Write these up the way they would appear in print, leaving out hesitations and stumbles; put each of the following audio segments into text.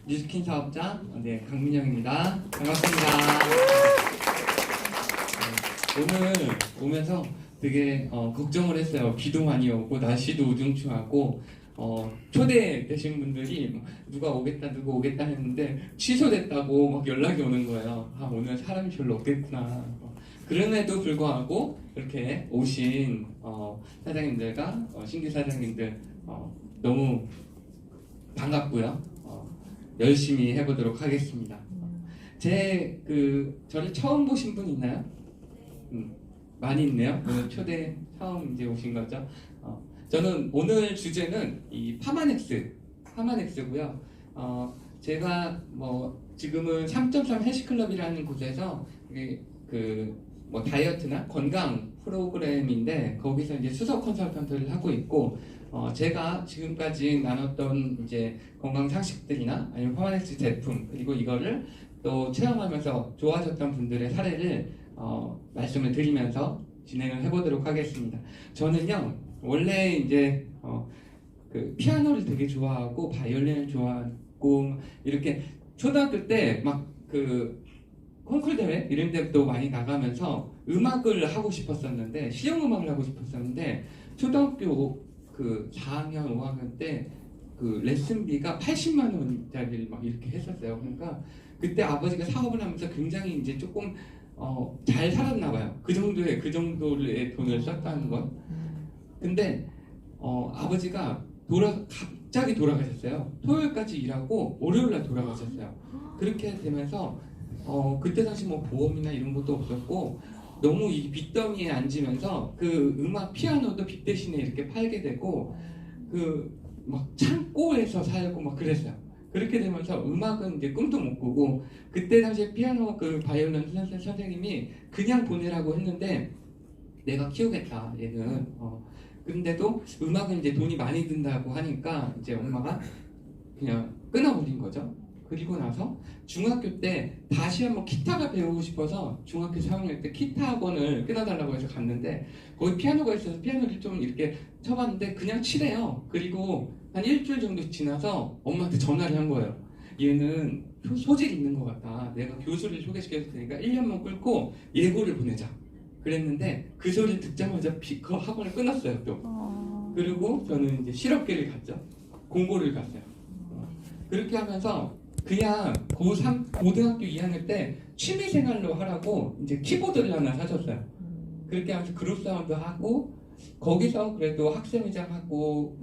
뉴스킨 사업자 강민영입니다. 반갑습니다. 오늘 오면서 되게 걱정을 했어요. 비도 많이 오고 날씨도 우중충하고 초대되신 분들이 누가 오겠다 했는데 취소됐다고 막 연락이 오는 거예요. 아, 오늘 사람이 별로 없겠구나. 그럼에도 불구하고 이렇게 오신 사장님들과 신규 사장님들 너무 반갑고요. 열심히 해보도록 하겠습니다. 저를 처음 보신 분 있나요? 많이 있네요. 오늘 초대 처음 이제 오신 거죠. 저는 오늘 주제는 이 파마넥스고요. 제가 지금은 3.3 헬스클럽이라는 곳에서 다이어트나 건강 프로그램인데 거기서 이제 수석 컨설턴트를 하고 있고 제가 지금까지 나눴던 이제 건강 상식들이나 아니면 파마넥스 제품 그리고 이거를 또 체험하면서 좋아졌던 분들의 사례를 말씀을 드리면서 진행을 해보도록 하겠습니다. 저는요 원래 이제 피아노를 되게 좋아하고 바이올린을 좋아하고 이렇게 초등학교 때 막 콩쿨 대회 이런 데도 많이 나가면서 음악을 하고 싶었었는데 실용음악을 하고 싶었었는데 초등학교 4학년 5학년 때 레슨비가 80만 원짜리를 막 이렇게 했었어요. 그러니까 그때 아버지가 사업을 하면서 굉장히 이제 조금 잘 살았나 봐요. 그 정도의 돈을 썼다는 건. 근데 아버지가 갑자기 돌아가셨어요. 토요일까지 일하고 월요일날 돌아가셨어요. 그렇게 되면서 그때 당시 보험이나 이런 것도 없었고 너무 이 빚더미에 앉으면서 음악 피아노도 빚 대신에 이렇게 팔게 되고 막 창고에서 살고 막 그랬어요. 그렇게 되면서 음악은 이제 꿈도 못 꾸고 그때 당시에 피아노 바이올린 선생님이 그냥 보내라고 했는데 내가 키우겠다 얘는. 근데도 음악은 이제 돈이 많이 든다고 하니까 이제 엄마가 그냥 끊어버린 거죠. 그리고 나서 중학교 때 다시 한번 기타가 배우고 싶어서 중학교 4학년 때 기타 학원을 끊어달라고 해서 갔는데 거기 피아노가 있어서 피아노를 좀 이렇게 쳐봤는데 그냥 치래요. 그리고 한 일주일 정도 지나서 엄마한테 전화를 한 거예요. 얘는 소질이 있는 것 같다. 내가 교수를 소개시켜줄 테니까 1년만 끌고 예고를 보내자. 그랬는데 그 소리를 듣자마자 그 학원을 끊었어요 또. 그리고 저는 이제 실업계를 갔죠. 공고를 갔어요. 그렇게 하면서 그냥 고3 고등학교 2학년 때 취미생활로 하라고 이제 키보드를 하나 사줬어요. 그렇게 하면서 그룹 사운드 하고 거기서 그래도 학생회장 하고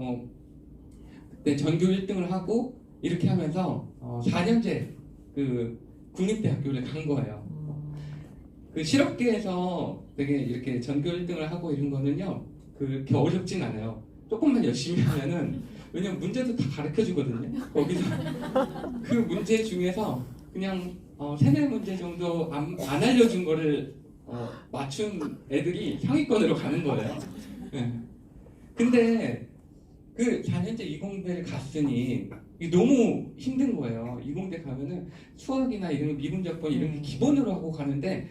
그때 전교 1등을 하고 이렇게 하면서 4년제 국립대학교를 간 거예요. 실업계에서 되게 이렇게 전교 1등을 하고 이런 거는요 그렇게 어렵진 않아요. 조금만 열심히 하면은 왜냐면 문제도 다 가르쳐 주거든요. 거기서 그 문제 중에서 그냥 3-4문제 정도 안 알려준 거를 맞춘 애들이 상위권으로 가는 거예요. 네. 근데 4년제 이공대를 갔으니 너무 힘든 거예요. 이공대 가면은 수학이나 이런 미분적분 이런 게 기본으로 하고 가는데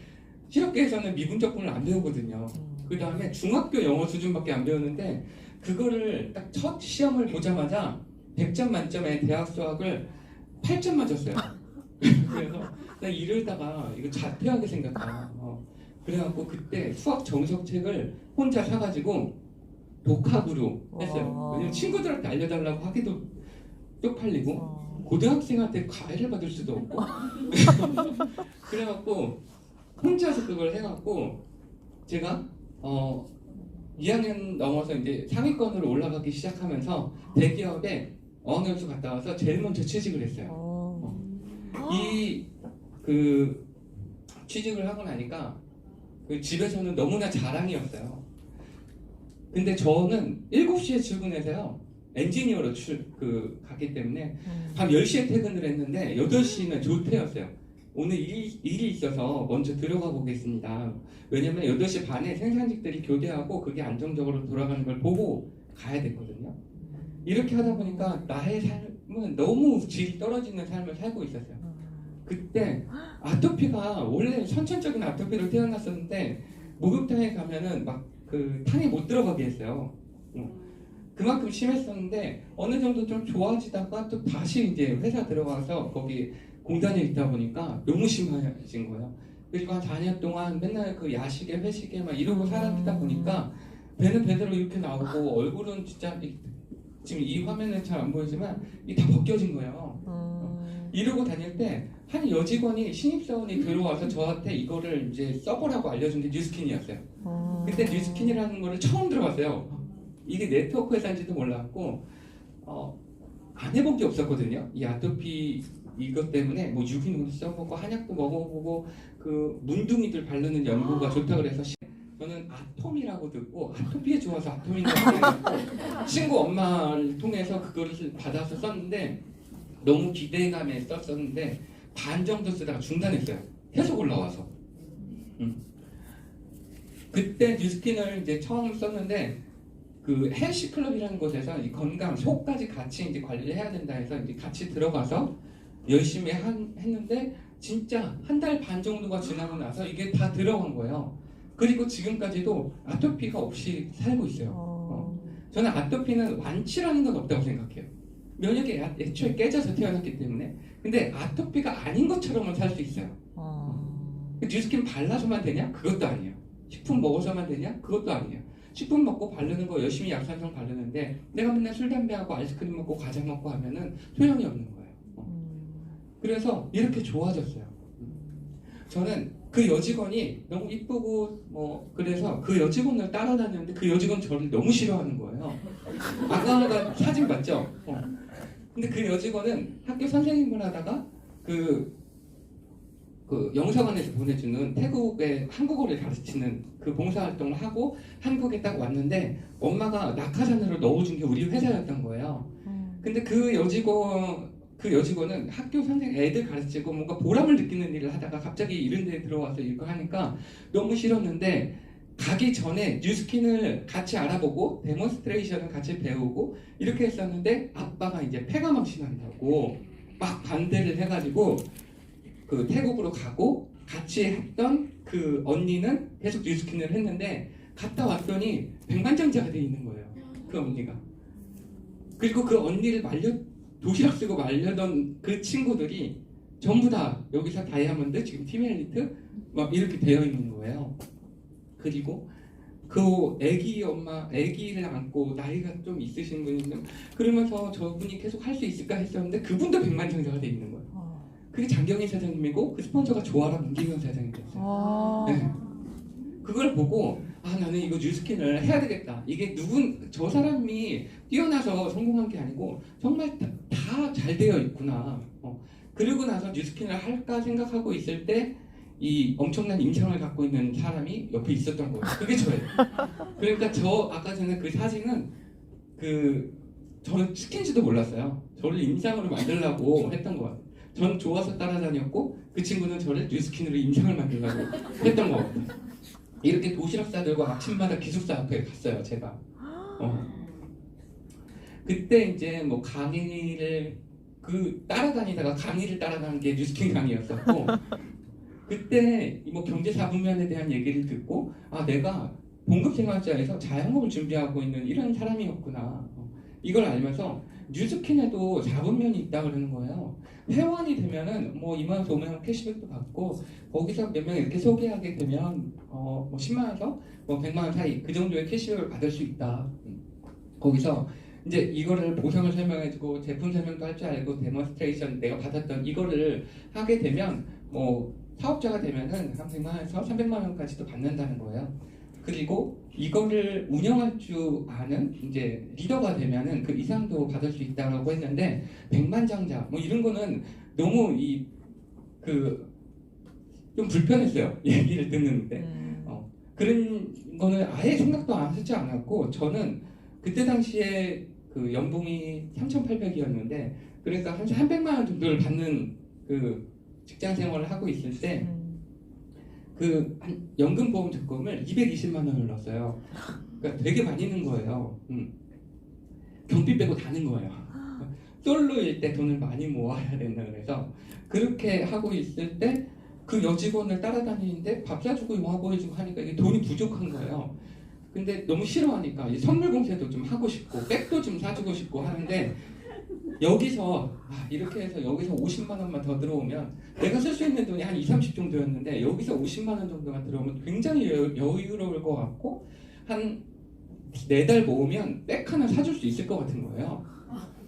실업계에서는 미분적분을 안 배우거든요. 그 다음에 중학교 영어 수준밖에 안 배우는데 그거를 딱 첫 시험을 보자마자 100점 만점에 대학 수학을 8점 맞았어요. 그래서 나 이러다가 이거 자퇴하게 생겼다. 그래갖고 그때 수학 정석책을 혼자 사가지고 독학으로 했어요. 왜냐면 친구들한테 알려달라고 하기도 쪽팔리고 고등학생한테 과외를 받을 수도 없고 그래갖고 혼자서 그걸 해갖고 제가 2학년 넘어서 이제 상위권으로 올라가기 시작하면서 대기업에 어학연수 갔다 와서 제일 먼저 취직을 했어요. 취직을 하고 나니까 집에서는 너무나 자랑이었어요. 근데 저는 7시에 출근해서요 엔지니어로 갔기 때문에 밤 10시에 퇴근을 했는데 8시는 조퇴였어요. 오늘 일이 있어서 먼저 들어가 보겠습니다. 왜냐면 8시 반에 생산직들이 교대하고 그게 안정적으로 돌아가는 걸 보고 가야 됐거든요. 이렇게 하다 보니까 나의 삶은 너무 질이 떨어지는 삶을 살고 있었어요. 그때 아토피가 원래 선천적인 아토피로 태어났었는데 목욕탕에 가면은 막 탕에 못 들어가게 했어요. 그만큼 심했었는데 어느 정도 좀 좋아지다가 또 다시 이제 회사 들어가서 거기 공단에 있다 보니까 너무 심해진 거예요. 그리고 한 4년 동안 맨날 그 야식에 회식에 막 이러고 살았다 보니까 배는 배대로 이렇게 나오고 얼굴은 진짜 지금 이 화면에 잘 안 보이지만 이 다 벗겨진 거예요. 이러고 다닐 때 한 여직원이 신입사원이 들어와서 저한테 이거를 이제 써보라고 알려준 게 뉴스킨이었어요. 그때 뉴스킨이라는 거를 처음 들어봤어요. 이게 네트워크 회사인지도 몰랐고 안 해본 게 없었거든요. 이 아토피 이것 때문에 뭐 유기농도 써보고 한약도 먹어보고 그 문둥이들 바르는 연고가 좋다 그래서 저는 아톰이라고 듣고 아토피에 좋아서 아톰인가 해서 친구 엄마를 통해서 그거를 받아서 썼는데 너무 기대감에 썼었는데 반 정도 쓰다가 중단했어요. 계속 올라와서. 그때 뉴스킨을 이제 처음 썼는데 그 헬시클럽이라는 곳에서 이 건강, 속까지 같이 이제 관리를 해야 된다 해서 이제 같이 들어가서 열심히 했는데 진짜 한 달 반 정도가 지나고 나서 이게 다 들어간 거예요. 그리고 지금까지도 아토피가 없이 살고 있어요. 저는 아토피는 완치라는 건 없다고 생각해요. 면역이 애초에 깨져서 태어났기 때문에. 근데 아토피가 아닌 것처럼은 살 수 있어요. 뉴스킨 발라서만 되냐? 그것도 아니에요. 식품 먹어서만 되냐? 그것도 아니에요. 식품 먹고 바르는 거 열심히 약산성 바르는데 내가 맨날 술, 담배하고 아이스크림 먹고 과자 먹고 하면은 소용이 없는 거예요. 그래서 이렇게 좋아졌어요. 저는 그 여직원이 너무 이쁘고 뭐 그래서 그 여직원을 따라다녔는데 그 여직원 저를 너무 싫어하는 거예요. 아까 사진 봤죠? 근데 그 여직원은 학교 선생님을 하다가 그 영사관에서 보내주는 태국의 한국어를 가르치는 그 봉사활동을 하고 한국에 딱 왔는데 엄마가 낙하산으로 넣어준 게 우리 회사였던 거예요. 근데 그 여직원은 학교 선생 애들 가르치고 뭔가 보람을 느끼는 일을 하다가 갑자기 이런 데에 들어와서 이거 하니까 너무 싫었는데 가기 전에 뉴스킨을 같이 알아보고 데몬스트레이션을 같이 배우고 이렇게 했었는데 아빠가 이제 폐가망 신한다고 막 반대를 해가지고 그 태국으로 가고 같이 했던 그 언니는 계속 뉴스킨을 했는데 갔다 왔더니 백만장자가 돼 있는 거예요. 그 언니가. 그리고 그 언니를 도시락 쓰고 말려던 그 친구들이 전부 다 여기서 다이아몬드, 지금 팀 엘리트 막 이렇게 되어 있는 거예요. 그리고 그 아기를 안고 나이가 좀 있으신 분이면 그러면서 저분이 계속 할 수 있을까 했었는데 그분도 백만장자가 돼 있는 거예요. 그게 장경희 사장님이고 그 스폰서가 조아라 문기경 사장님이었어요. 네. 그걸 보고 나는 이거 뉴스킨을 해야 되겠다. 이게 저 사람이 뛰어나서 성공한 게 아니고 정말 다 잘 되어 있구나. 그러고 나서 뉴스킨을 할까 생각하고 있을 때 이 엄청난 임상을 갖고 있는 사람이 옆에 있었던 거예요. 그게 저예요. 그러니까 아까 전에 그 사진은 저는 시킨지도 몰랐어요. 저를 임상으로 만들려고 했던 거예요. 전 좋아서 따라다녔고 그 친구는 저를 뉴스킨으로 임상을 만들려고 했던 거 같아요. 이렇게 도시락 싸들고 아침마다 기숙사 앞에 갔어요, 제가. 그때 이제 뭐 강의를 따라다니다가 강의를 따라가는 게 뉴스킨 강의였었고 그때 뭐 경제 4분면에 대한 얘기를 듣고 내가 봉급생활자에서 자영업을 준비하고 있는 이런 사람이었구나. 이걸 알면서 뉴스킨에도 4분면이 있다 그러는 거예요. 회원이 되면은 뭐 2만 원, 5만 원 캐시백도 받고 거기서 몇 명 이렇게 소개하게 되면 뭐 10만 원에서 뭐 100만 원 사이 그 정도의 캐시백을 받을 수 있다. 거기서 이제 이거를 보상을 설명해주고 제품 설명도 할 줄 알고 데몬스트레이션 내가 받았던 이거를 하게 되면 뭐 사업자가 되면은 한 100만 원에서 300만 원까지도 받는다는 거예요. 그리고 이거를 운영할 줄 아는 이제 리더가 되면은 그 이상도 받을 수 있다고 했는데 백만장자 뭐 이런 거는 너무 좀 불편했어요. 얘기를 듣는데 그런 거는 아예 생각도 안 하지 않았고 저는 그때 당시에 그 연봉이 3,800이었는데 그러니까 한 300만 원 정도를 받는 그 직장 생활을 하고 있을 때 연금보험 적금을 220만 원을 넣었어요. 그러니까 되게 많이 넣은 거예요. 경비 빼고 다 넣은 거예요. 솔로일 때 돈을 많이 모아야 된다 그래서 그렇게 하고 있을 때 그 여직원을 따라다니는데 밥 사주고 영화 보여주고 하니까 이게 돈이 부족한 거예요. 근데 너무 싫어하니까 이 선물 공세도 좀 하고 싶고 백도 좀 사주고 싶고 하는데 여기서 이렇게 해서 여기서 50만 원만 더 들어오면 내가 쓸 수 있는 돈이 한 2, 30 정도였는데 여기서 50만 원 정도만 들어오면 굉장히 여유로울 것 같고 한 4달 모으면 백 하나 사줄 수 있을 것 같은 거예요.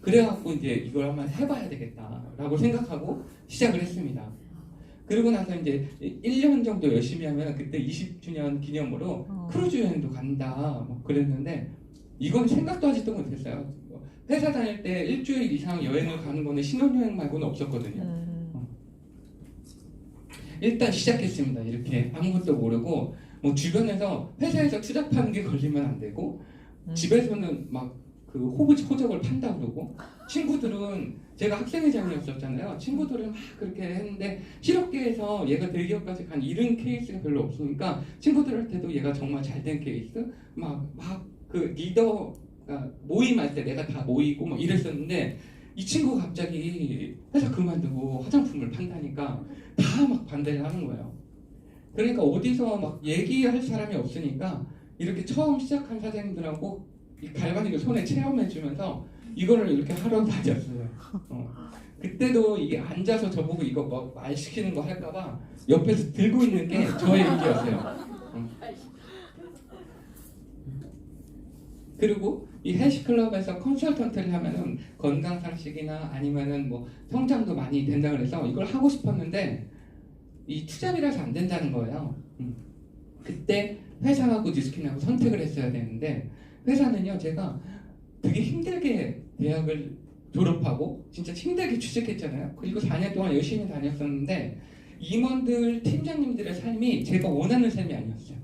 그래갖고 이제 이걸 한번 해봐야 되겠다라고 생각하고 시작을 했습니다. 그러고 나서 이제 1년 정도 열심히 하면 그때 20주년 기념으로 크루즈 여행도 간다 뭐 그랬는데 이건 생각도 하지도 못했어요. 회사 다닐 때 일주일 이상 여행을 가는 거는 신혼여행 말고는 없었거든요. 일단 시작했습니다. 이렇게 아무것도 모르고 뭐 주변에서 회사에서 투잡하는 게 걸리면 안 되고 집에서는 막 그 호적을 판다 그러고 친구들은 제가 학생회장이었었잖아요. 친구들은 막 그렇게 했는데 실업계에서 얘가 대기업까지 간 이런 케이스가 별로 없으니까 친구들한테도 얘가 정말 잘된 케이스 막 그 리더가 모임할 때 내가 다 모이고 막 이랬었는데 이 친구가 갑자기 회사 그만두고 화장품을 판다니까 다 막 반대를 하는 거예요. 그러니까 어디서 막 얘기할 사람이 없으니까 이렇게 처음 시작한 사장님들하고 이 갈바닉을 손에 체험해주면서 이거를 이렇게 하러 다녔어요. 그때도 이게 앉아서 저보고 이거 막 말 시키는 거 할까봐 옆에서 들고 있는 게 저의 일이었어요. 그리고 이 헬스클럽에서 컨설턴트를 하면은 건강 상식이나 아니면은 뭐 성장도 많이 된다 그래서 이걸 하고 싶었는데 이 투잡이라서 안 된다는 거예요. 그때 회사하고 뉴스킨하고 선택을 했어야 되는데 회사는요 제가 되게 힘들게 대학을 졸업하고 진짜 힘들게 취직했잖아요. 그리고 4년 동안 열심히 다녔었는데 임원들, 팀장님들의 삶이 제가 원하는 삶이 아니었어요.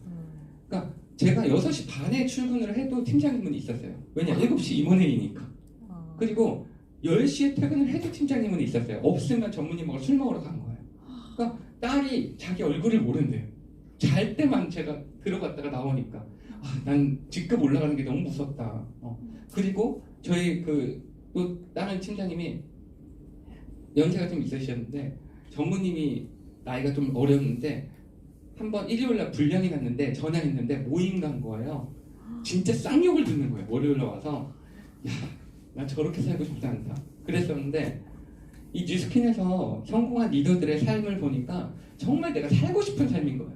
그러니까 제가 6시 반에 출근을 해도 팀장님은 있었어요. 왜냐? 7시 임원회의니까. 그리고 10시에 퇴근을 해도 팀장님은 있었어요. 없으면 전무님하고 술 먹으러 간 거예요. 그러니까 딸이 자기 얼굴을 모른대요. 잘 때만 제가 들어갔다가 나오니까 난 직급 올라가는 게 너무 무섭다. 그리고 저희 또 다른 팀장님이 연세가 좀 있으셨는데 전무님이 나이가 좀 어렸는데 한번 일요일날 불량이 났는데 전화했는데 모임 간 거예요. 진짜 쌍욕을 듣는 거예요. 월요일날 와서 야, 난 저렇게 살고 싶지 않다. 그랬었는데 이 뉴스킨에서 성공한 리더들의 삶을 보니까 정말 내가 살고 싶은 삶인 거예요.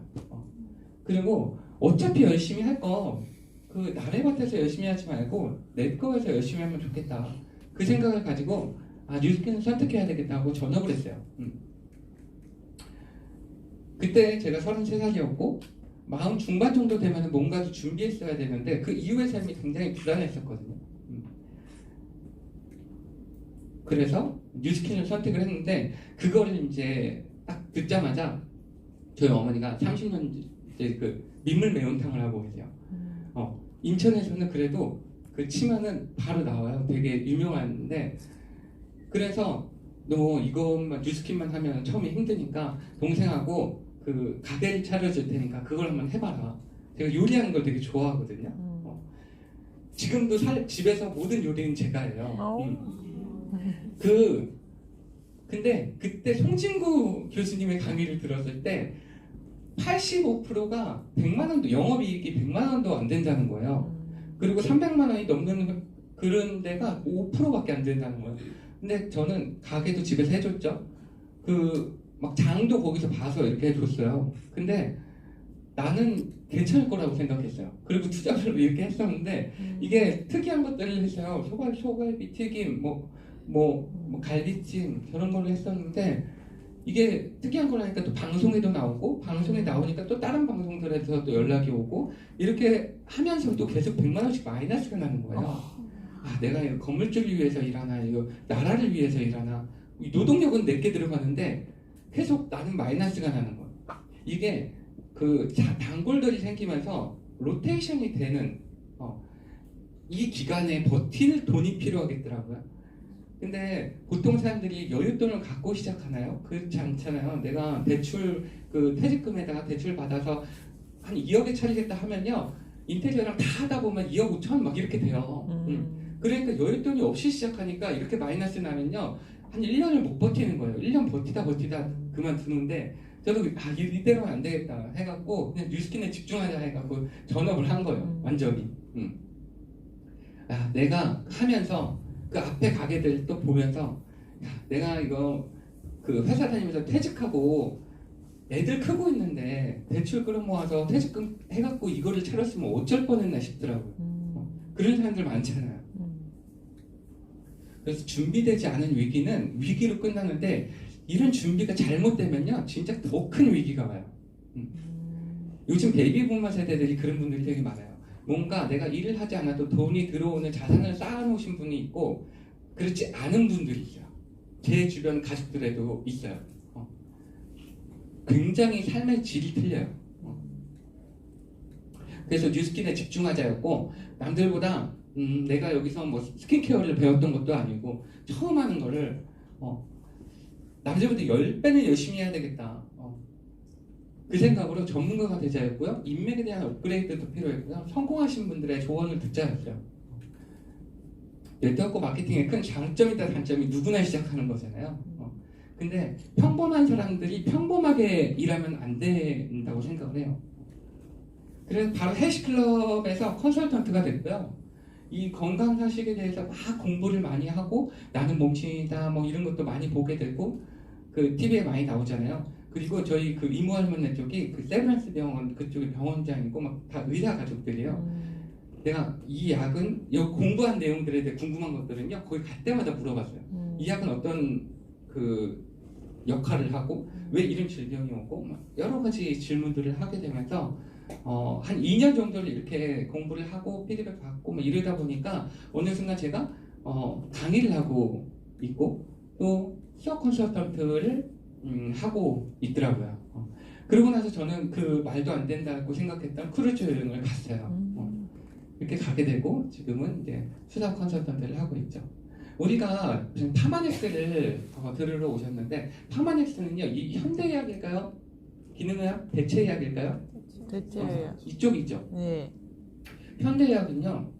그리고 어차피 열심히 할 거 그 남의 밭에서 열심히 하지 말고 내 거에서 열심히 하면 좋겠다. 그 생각을 가지고 뉴스킨을 선택해야 되겠다고 전업을 했어요. 그때 제가 33살이었고 마흔 중반 정도 되면 뭔가를 준비했어야 되는데 그 이후의 삶이 굉장히 불안했었거든요. 그래서 뉴스킨을 선택을 했는데 그거를 이제 딱 듣자마자 저희 어머니가 30년 이제 그 민물 매운탕을 하고 계세요. 인천에서는 그래도 그 치마는 바로 나와요. 되게 유명한데 그래서 너 이것만 뉴스킨만 하면 처음에 힘드니까 동생하고 그 가게를 차려줄 테니까 그걸 한번 해봐라. 제가 요리하는 걸 되게 좋아하거든요. 지금도 집에서 모든 요리는 제가 해요. 근데 그때 송진구 교수님의 강의를 들었을 때 85%가 100만 원도 영업이익이 100만 원도 안 된다는 거예요. 그리고 300만 원이 넘는 그런 데가 5%밖에 안 된다는 거예요. 근데 저는 가게도 집에서 해줬죠. 막 장도 거기서 봐서 이렇게 해줬어요. 근데 나는 괜찮을 거라고 생각했어요. 그리고 투자를 이렇게 했었는데 이게 특이한 것들을 했어요. 소갈비 튀김, 갈비찜 저런 걸로 했었는데 이게 특이한 거라니까 또 방송에도 나오고 방송에 나오니까 또 다른 방송들에서 또 연락이 오고 이렇게 하면서도 계속 100만 원씩 마이너스가 나는 거예요. 내가 이거 건물주를 위해서 일하나 이거 나라를 위해서 일하나 노동력은 내게 들어가는데 계속 나는 마이너스가 나는 거예요. 이게 단골들이 생기면서 로테이션이 되는 이 기간에 버틸 돈이 필요하겠더라고요. 근데 보통 사람들이 여윳돈을 갖고 시작하나요? 그렇지 않잖아요. 내가 대출 퇴직금에다가 대출 받아서 한 2억에 차리겠다 하면요 인테리어랑 다 하다 보면 2억 5천 막 이렇게 돼요. 그러니까 여윳돈이 없이 시작하니까 이렇게 마이너스 나면요 한 1년을 못 버티는 거예요. 1년 버티다 그만두는데 저도 이대로는 안 되겠다 해갖고 그냥 뉴스킨에 집중하자 해갖고 전업을 한 거예요. 완전히. 내가 하면서 그 앞에 가게들 또 보면서 내가 이거 그 회사 다니면서 퇴직하고 애들 크고 있는데 대출 끌어모아서 퇴직금 해갖고 이거를 차렸으면 어쩔 뻔했나 싶더라고요. 그런 사람들 많잖아요. 그래서 준비되지 않은 위기는 위기로 끝나는데 이런 준비가 잘못되면요 진짜 더 큰 위기가 와요. 요즘 베이비부머 세대들이 그런 분들이 되게 많아요. 뭔가 내가 일을 하지 않아도 돈이 들어오는 자산을 쌓아놓으신 분이 있고 그렇지 않은 분들이 있어요. 제 주변 가족들에도 있어요. 굉장히 삶의 질이 틀려요. 그래서 뉴스킨에 집중하자였고 남들보다 내가 여기서 뭐 스킨케어를 배웠던 것도 아니고 처음 하는 거를 남들보다 10배는 열심히 해야 되겠다. 그 생각으로 전문가가 되자였고요. 인맥에 대한 업그레이드도 필요했고요. 성공하신 분들의 조언을 듣자였어요. 네트워크 마케팅의 큰 장점이다 단점이 누구나 시작하는 거잖아요. 근데 평범한 사람들이 평범하게 일하면 안 된다고 생각을 해요. 그래서 바로 헬스클럽에서 컨설턴트가 됐고요. 이 건강상식에 대해서 막 공부를 많이 하고 나는 몸치다 뭐 이런 것도 많이 보게 되고 그 TV에 많이 나오잖아요. 그리고 저희 그 이모 할머니 쪽이 그 세브란스 병원 그쪽에 병원장이고 막 다 의사 가족들이에요. 내가 이 약은 여기 공부한 내용들에 대해 궁금한 것들은요 거기 갈 때마다 물어봤어요. 이 약은 어떤 그 역할을 하고 왜 이런 질병이 오고 막 여러 가지 질문들을 하게 되면서 한 2년 정도를 이렇게 공부를 하고 피드백 받고 막 이러다 보니까 어느 순간 제가 강의를 하고 있고 또 수업 컨설턴트를 하고 있더라고요. 그러고 나서 저는 그 말도 안 된다고 생각했던 크루즈 여행을 갔어요. 이렇게 가게 되고 지금은 이제 수사 컨설턴트를 하고 있죠. 우리가 파마넥스를 들으러 오셨는데 파마넥스는요 이 현대의학일까요? 기능의학? 대체의학일까요? 대체예요. 이쪽이죠. 네. 현대의학은요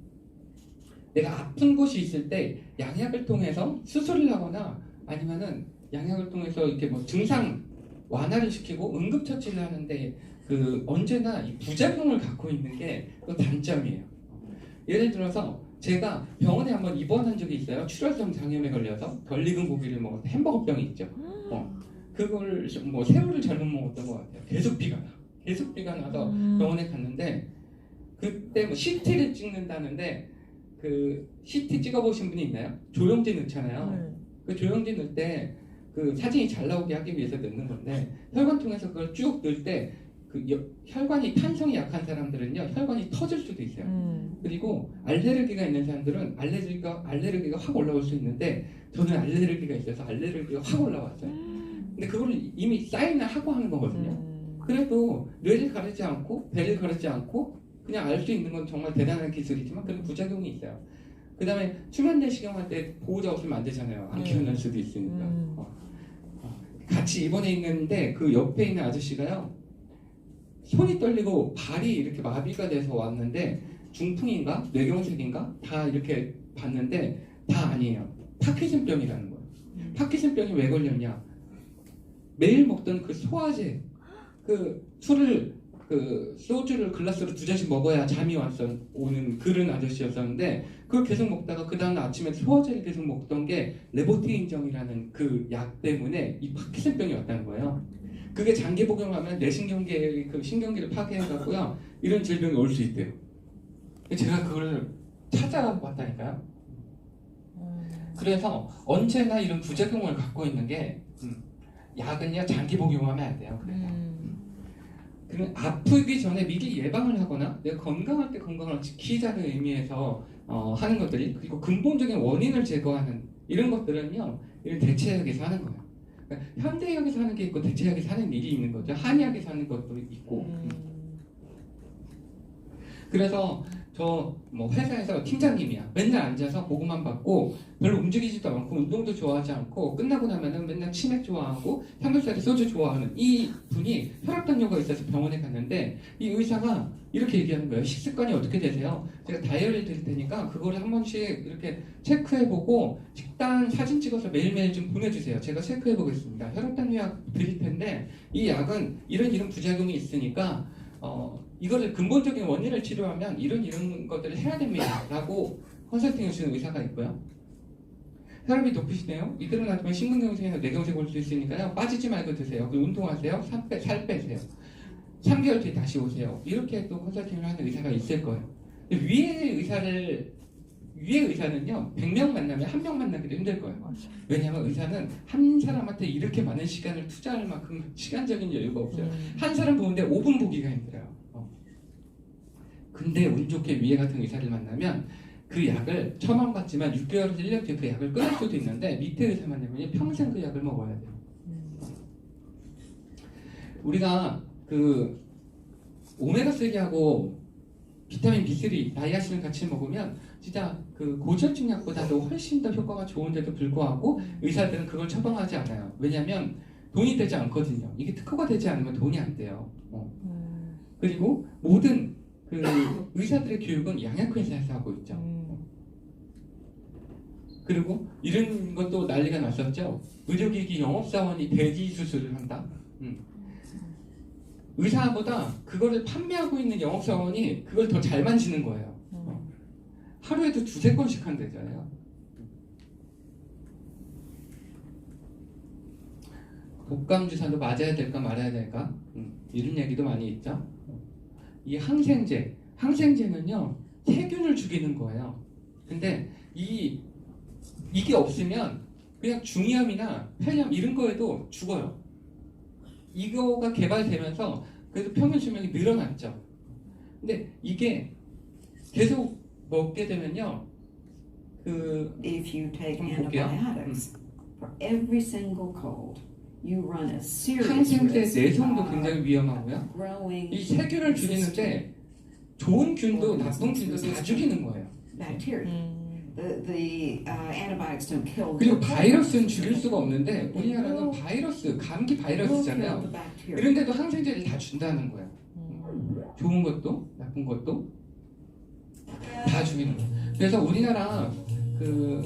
내가 아픈 곳이 있을 때 양약을 통해서 수술을 하거나 아니면은 양약을 통해서 이렇게 뭐 증상 완화를 시키고 응급처치를 하는데 그 언제나 이 부작용을 갖고 있는 게 또 단점이에요. 예를 들어서 제가 병원에 한번 입원한 적이 있어요. 출혈성 장염에 걸려서 결리금 고기를 먹어서 햄버거병이 있죠. 그걸 뭐 새우를 잘못 먹었던 것 같아요. 계속 피가 나서 병원에 갔는데 그때 뭐 CT를 찍는다는데 그 CT 찍어보신 분이 있나요? 조영지 넣잖아요. 그 조영지 넣을 때 그 사진이 잘 나오게 하기 위해서 넣는 건데 혈관 통해서 그걸 쭉 넣을 때 그 혈관이 탄성이 약한 사람들은요 혈관이 터질 수도 있어요. 그리고 알레르기가 있는 사람들은 알레르기가 확 올라올 수 있는데 저는 알레르기가 있어서 알레르기가 확 올라왔어요. 근데 그걸 이미 사인을 하고 하는 거거든요. 그래도 뇌를 가르지 않고 배를 가르지 않고 그냥 알 수 있는 건 정말 대단한 기술이지만 그런 부작용이 있어요. 그 다음에 수면 내시경 할 때 보호자 없으면 안 되잖아요. 안 키워낼 수도 있으니까. 같이 입원해 있는데 그 옆에 있는 아저씨가요 손이 떨리고 발이 이렇게 마비가 돼서 왔는데 중풍인가 뇌경색인가 다 이렇게 봤는데 다 아니에요. 파킨슨병이라는 거예요. 파킨슨병이 왜 걸렸냐? 매일 먹던 그 소화제 그 술을 그 소주를 글라스로 2잔씩 먹어야 잠이 오는 그런 아저씨였었는데 그걸 계속 먹다가 그 다음 아침에 소화제를 계속 먹던 게 레보티인정이라는 그 약 때문에 이 파킨슨병이 왔다는 거예요. 그게 장기 복용하면 뇌신경계의 그 신경계를 파괴해갖고요 이런 질병이 올 수 있대요. 제가 그걸 찾아봤다니까요. 그래서 언제나 이런 부작용을 갖고 있는 게 약은요 장기 복용하면 안 돼요. 그러면 아프기 전에 미리 예방을 하거나 내가 건강할 때 건강을 지키자는 의미에서 하는 것들이 그리고 근본적인 원인을 제거하는 이런 것들은요 이런 대체약에서 하는 거예요. 그러니까 현대의학에서 하는 게 있고 대체의학에서 하는 일이 있는 거죠. 한의학에서 하는 것도 있고. 그래서 저 뭐 회사에서 팀장님이야. 맨날 앉아서 보고만 받고 별로 움직이지도 않고 운동도 좋아하지 않고 끝나고 나면은 맨날 치맥 좋아하고 삼겹살에 소주 좋아하는 이 분이 혈압당뇨가 있어서 병원에 갔는데 이 의사가 이렇게 얘기하는 거예요. 식습관이 어떻게 되세요? 제가 다이어리 드릴 테니까 그거를 한 번씩 이렇게 체크해보고 식단 사진 찍어서 매일매일 좀 보내주세요. 제가 체크해보겠습니다. 혈압당뇨약 드릴 텐데 이 약은 이런 부작용이 있으니까 이거를 근본적인 원인을 치료하면 이런 것들을 해야 됩니다. 라고 컨설팅을 주는 의사가 있고요. 혈압이 높으시네요. 이대로 놔두면 심근경색이나 뇌경색 올 수 있으니까요. 빠지지 말고 드세요. 그리고 운동하세요. 살 빼세요. 3개월 뒤에 다시 오세요. 이렇게 또 컨설팅을 하는 의사가 있을 거예요. 위의 의사는요, 100명 만나면 1명 만나기도 힘들 거예요. 왜냐하면 의사는 한 사람한테 이렇게 많은 시간을 투자할 만큼 시간적인 여유가 없어요. 한 사람 보는데 5분 보기가 힘들어요. 근데 운 좋게 위에 같은 의사를 만나면 그 약을 처방받지만 6개월에서 1년 뒤에 그 약을 끊을 수도 있는데 밑에 의사 만나면 평생 그 약을 먹어야 돼요. 우리가 그 오메가3하고 비타민 B3, 나이아신을 같이 먹으면 진짜 그 고지혈증 약보다도 훨씬 더 효과가 좋은데도 불구하고 의사들은 그걸 처방하지 않아요. 왜냐하면 돈이 되지 않거든요. 이게 특허가 되지 않으면 돈이 안 돼요. 그리고 모든 그 의사들의 교육은 양약회사에서 하고 있죠. 그리고 이런 것도 난리가 났었죠. 의료기기 영업사원이 대기 수술을 한다. 의사보다 그거를 판매하고 있는 영업사원이 그걸 더 잘 만지는 거예요. 하루에도 2-3건씩 한대잖아요. 독감주사도 맞아야 될까 말아야 될까? 이런 얘기도 많이 있죠. 이 항생제는요 세균을 죽이는 거예요. 근데 이게 없으면 그냥 중이염이나 폐렴 이런 거에도 죽어요. 이거가 개발되면서 그래도 평균 수명이 늘어났죠. 근데 이게 계속 먹게 되면요, If you take 볼게요. antibiotics for every single cold, you run a serious 항생제 risk 내성도 of 굉장히 위험하고요. growing 이 세균을 죽이는데 좋은 균도 나쁜 균도 다 죽이는 거예요. bacteria. The antibiotics don't kill. 그리고 the 바이러스는 virus. 죽일 수가 없는데 우리나라는 바이러스, 감기 바이러스잖아요. 이런데도 항생제를 다 준다는 거예요. 좋은 것도 나쁜 것도 다 죽이는 거예요. 그래서 우리나라 그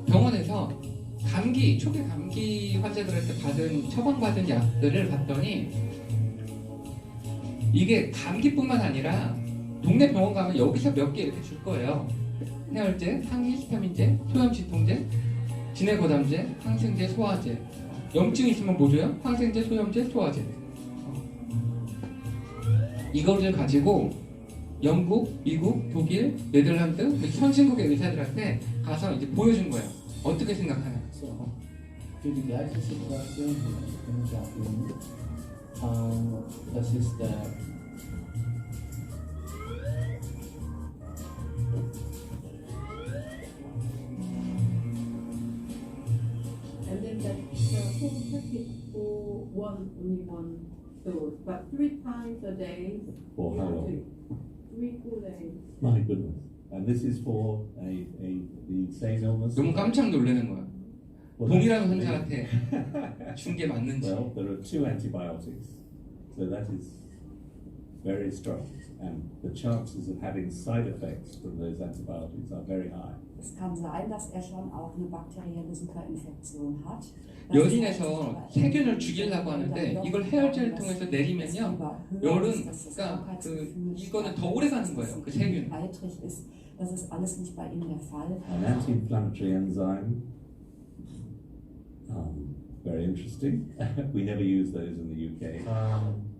병원에서 초기 감기 환자들한테 처방받은 약들을 봤더니 이게 감기뿐만 아니라 동네 병원 가면 여기서 몇 개 이렇게 줄 거예요. 해열제, 항히스타민제, 소염진통제, 진해고담제, 항생제, 소화제. 염증 있으면 뭐 줘요? 항생제, 소염제, 소화제. 이거를 가지고 영국, 미국, 독일, 네덜란드 선진국의 의사들한테 가서 이제 보여준 거예요. 어떻게 생각하냐? Utilidade dessa situação no Japão, das ist And then that home packet for only one dose, but 3 times a day. For how you have long? to- 3 full days. My goodness. And this is for the same illness? 너무 깜짝 놀라는 거예요. Well, 동일한 that's- 환자한테 준 게 맞는지. Well, there are 2 antibiotics, so that is very strong, and the chances of having side effects from those antibiotics are very high. Es kann sein, dass er schon auch eine bakterielle Superinfektion hat. 여린에서 세균을 죽이려고 하는데 이걸 해열제를 통해서 내리면요, 이거는 더 오래 가는 거예요. 그 세균. Eitrig ist, das ist alles nicht bei ihm der Fall. An anti-inflammatory enzyme, very interesting. We never use those in the UK.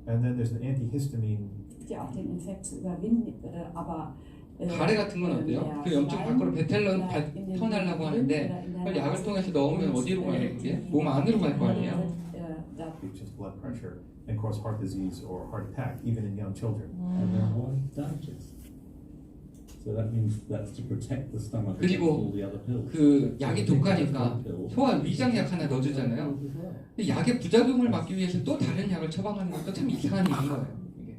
And then there's an antihistamine. Es gibt ja auch den Infekt zu überwinden, aber 가래 같은 건 어때요? 그 염증 밖으로 뱉어내려고 하는데 그걸 약을 통해서 넣으면 어디로 가요? 그게? 몸 안으로 갈 거 아니에요? Just blood pressure and cause heart disease or heart attack, even in young children. And then why digest? So that means that's to protect the stomach against 그리고 all the other pills. 그 약이 독하니까 소화 위장약 하나 넣어주잖아요. 근데 약의 부작용을 막기 위해서 또 다른 약을 처방하는 것도 참 이상한 일인 거예요. 이게.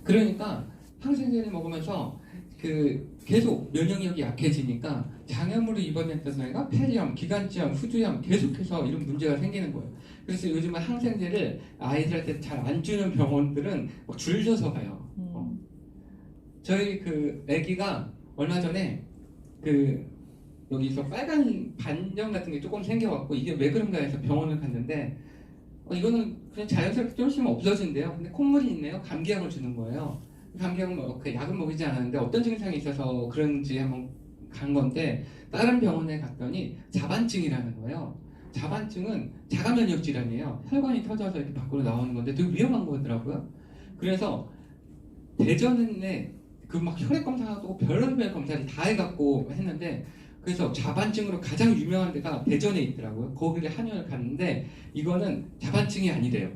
그러니까 항생제를 먹으면서 그 계속 면역력이 약해지니까 장염으로 입원했던 애가 폐렴, 기관지염, 후두염 계속해서 이런 문제가 생기는 거예요. 그래서 요즘은 항생제를 아이들한테 잘 안 주는 병원들은 막 줄 서서 가요. 저희 그 아기가 얼마 전에 그 여기서 빨간 반점 같은 게 조금 생겨갖고 이게 왜 그런가 해서 병원을 갔는데 이거는 그냥 자연스럽게 좀 있으면 없어진대요. 근데 콧물이 있네요. 감기약을 주는 거예요. 감기약은 그 약은 먹이지 않았는데 어떤 증상이 있어서 그런지 한번 간 건데 다른 병원에 갔더니 자반증이라는 거예요. 자반증은 자가면역 질환이에요. 혈관이 터져서 이렇게 밖으로 나오는 건데 되게 위험한 거더라고요. 그래서 대전에 그 막 혈액 검사하고 별의별 검사를 다 해갖고 했는데 그래서 자반증으로 가장 유명한 데가 대전에 있더라고요. 거기를 한의원을 갔는데 이거는 자반증이 아니래요.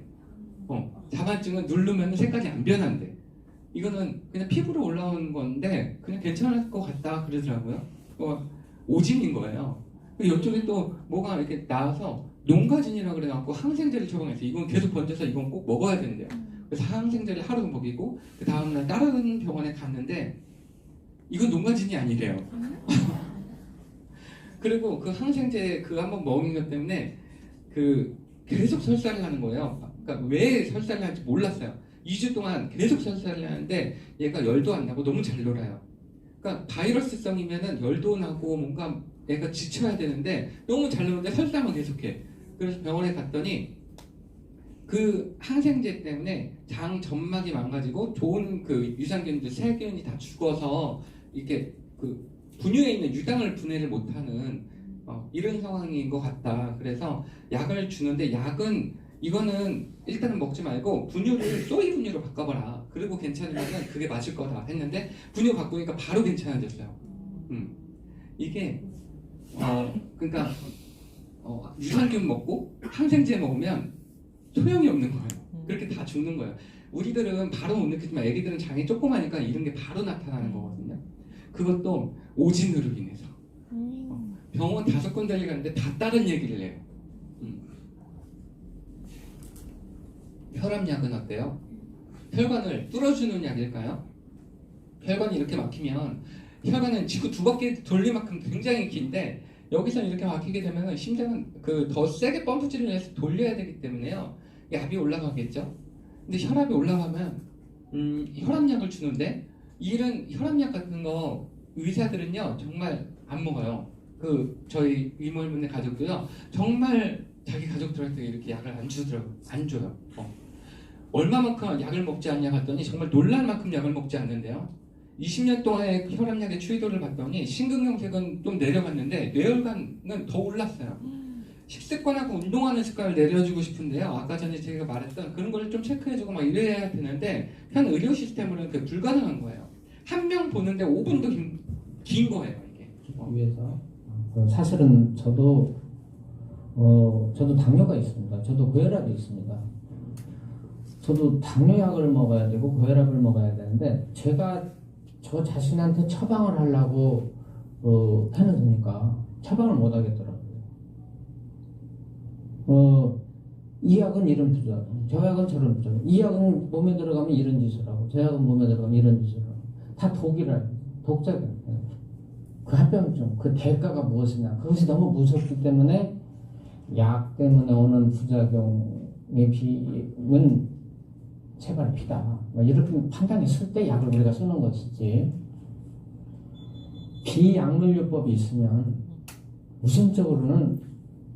자반증은 누르면 색깔이 안 변한대. 이거는 그냥 피부로 올라오는 건데 그냥 괜찮을 것 같다 그러더라고요. 오진인 거예요. 이쪽에 또 뭐가 이렇게 나와서 농가진이라고 그래갖고 항생제를 처방해서 이건 계속 번져서 이건 꼭 먹어야 된대요. 그래서 항생제를 하루 먹이고 그 다음날 다른 병원에 갔는데 이건 농가진이 아니래요. 그리고 그 항생제 그 한번 먹은 것 때문에 그 계속 설사를 하는 거예요. 그러니까 왜 설사를 하는지 몰랐어요. 2주 동안 계속 설사를 하는데 얘가 열도 안 나고 너무 잘 놀아요. 그러니까 바이러스성이면은 열도 나고 뭔가 얘가 지쳐야 되는데 너무 잘 노는데 설사만 계속해. 그래서 병원에 갔더니 그 항생제 때문에 장 점막이 망가지고 좋은 그 유산균들 세균이 다 죽어서 이렇게 그 분유에 있는 유당을 분해를 못하는 이런 상황인 것 같다. 그래서 약을 주는데 약은 이거는 일단은 먹지 말고 분유를 소이 분유로 바꿔봐라. 그리고 괜찮으면은 그게 맞을 거다 했는데 분유 바꾸니까 바로 괜찮아졌어요. 이게 그러니까 유산균 먹고 항생제 먹으면 소용이 없는 거예요. 그렇게 다 죽는 거예요. 우리들은 바로 못 느끼지만 애기들은 장이 조그마니까 이런 게 바로 나타나는 거거든요. 그것도 오진으로 인해서 병원 5군데를 갔는데 다 다른 얘기를 해요. 혈압약은 어때요? 혈관을 뚫어주는 약일까요? 혈관이 이렇게 막히면 혈관은 지구 2바퀴 돌릴 만큼 굉장히 긴데 여기서 이렇게 막히게 되면 심장은 그 더 세게 펌프질을 해서 돌려야 되기 때문에요. 압이 올라가겠죠. 근데 혈압이 올라가면 혈압약을 주는데 이런 혈압약 같은 거 의사들은요 정말 안 먹어요. 그 저희 이모님네 가족도요 정말 자기 가족들한테 이렇게 약을 안 주더라고요. 안 줘요. 얼마만큼 약을 먹지 않냐 했더니 정말 놀랄 만큼 약을 먹지 않는데요. 20년 동안의 혈압약의 추이도를 봤더니 심근경색은 좀 내려갔는데 뇌혈관은 더 올랐어요. 식습관하고 운동하는 습관을 내려주고 싶은데요. 아까 전에 제가 말했던 그런 거를 좀 체크해주고 막 이래야 되는데 현 의료 시스템으로는 그게 불가능한 거예요. 한 명 보는데 5분도 긴 거예요. 이게. 위해서 사실은 저도 당뇨가 있습니다. 저도 고혈압이 있습니다. 저도 당뇨약을 먹어야 되고 고혈압을 먹어야 되는데 제가 저 자신한테 처방을 하려고 해놓으니까 처방을 못 하겠더라고요. 이 약은 이런 부작용, 저 약은 저런 부작용, 이 약은 몸에 들어가면 이런 짓을 하고 저 약은 몸에 들어가면 이런 짓을 하고 다 독작이에요. 그 합병증, 그 대가가 무엇이냐, 그것이 너무 무섭기 때문에 약 때문에 오는 부작용의 비용은 제발 피다. 이렇게 판단했을 때 약을 우리가 쓰는 것이지. 비약물요법이 있으면 우선적으로는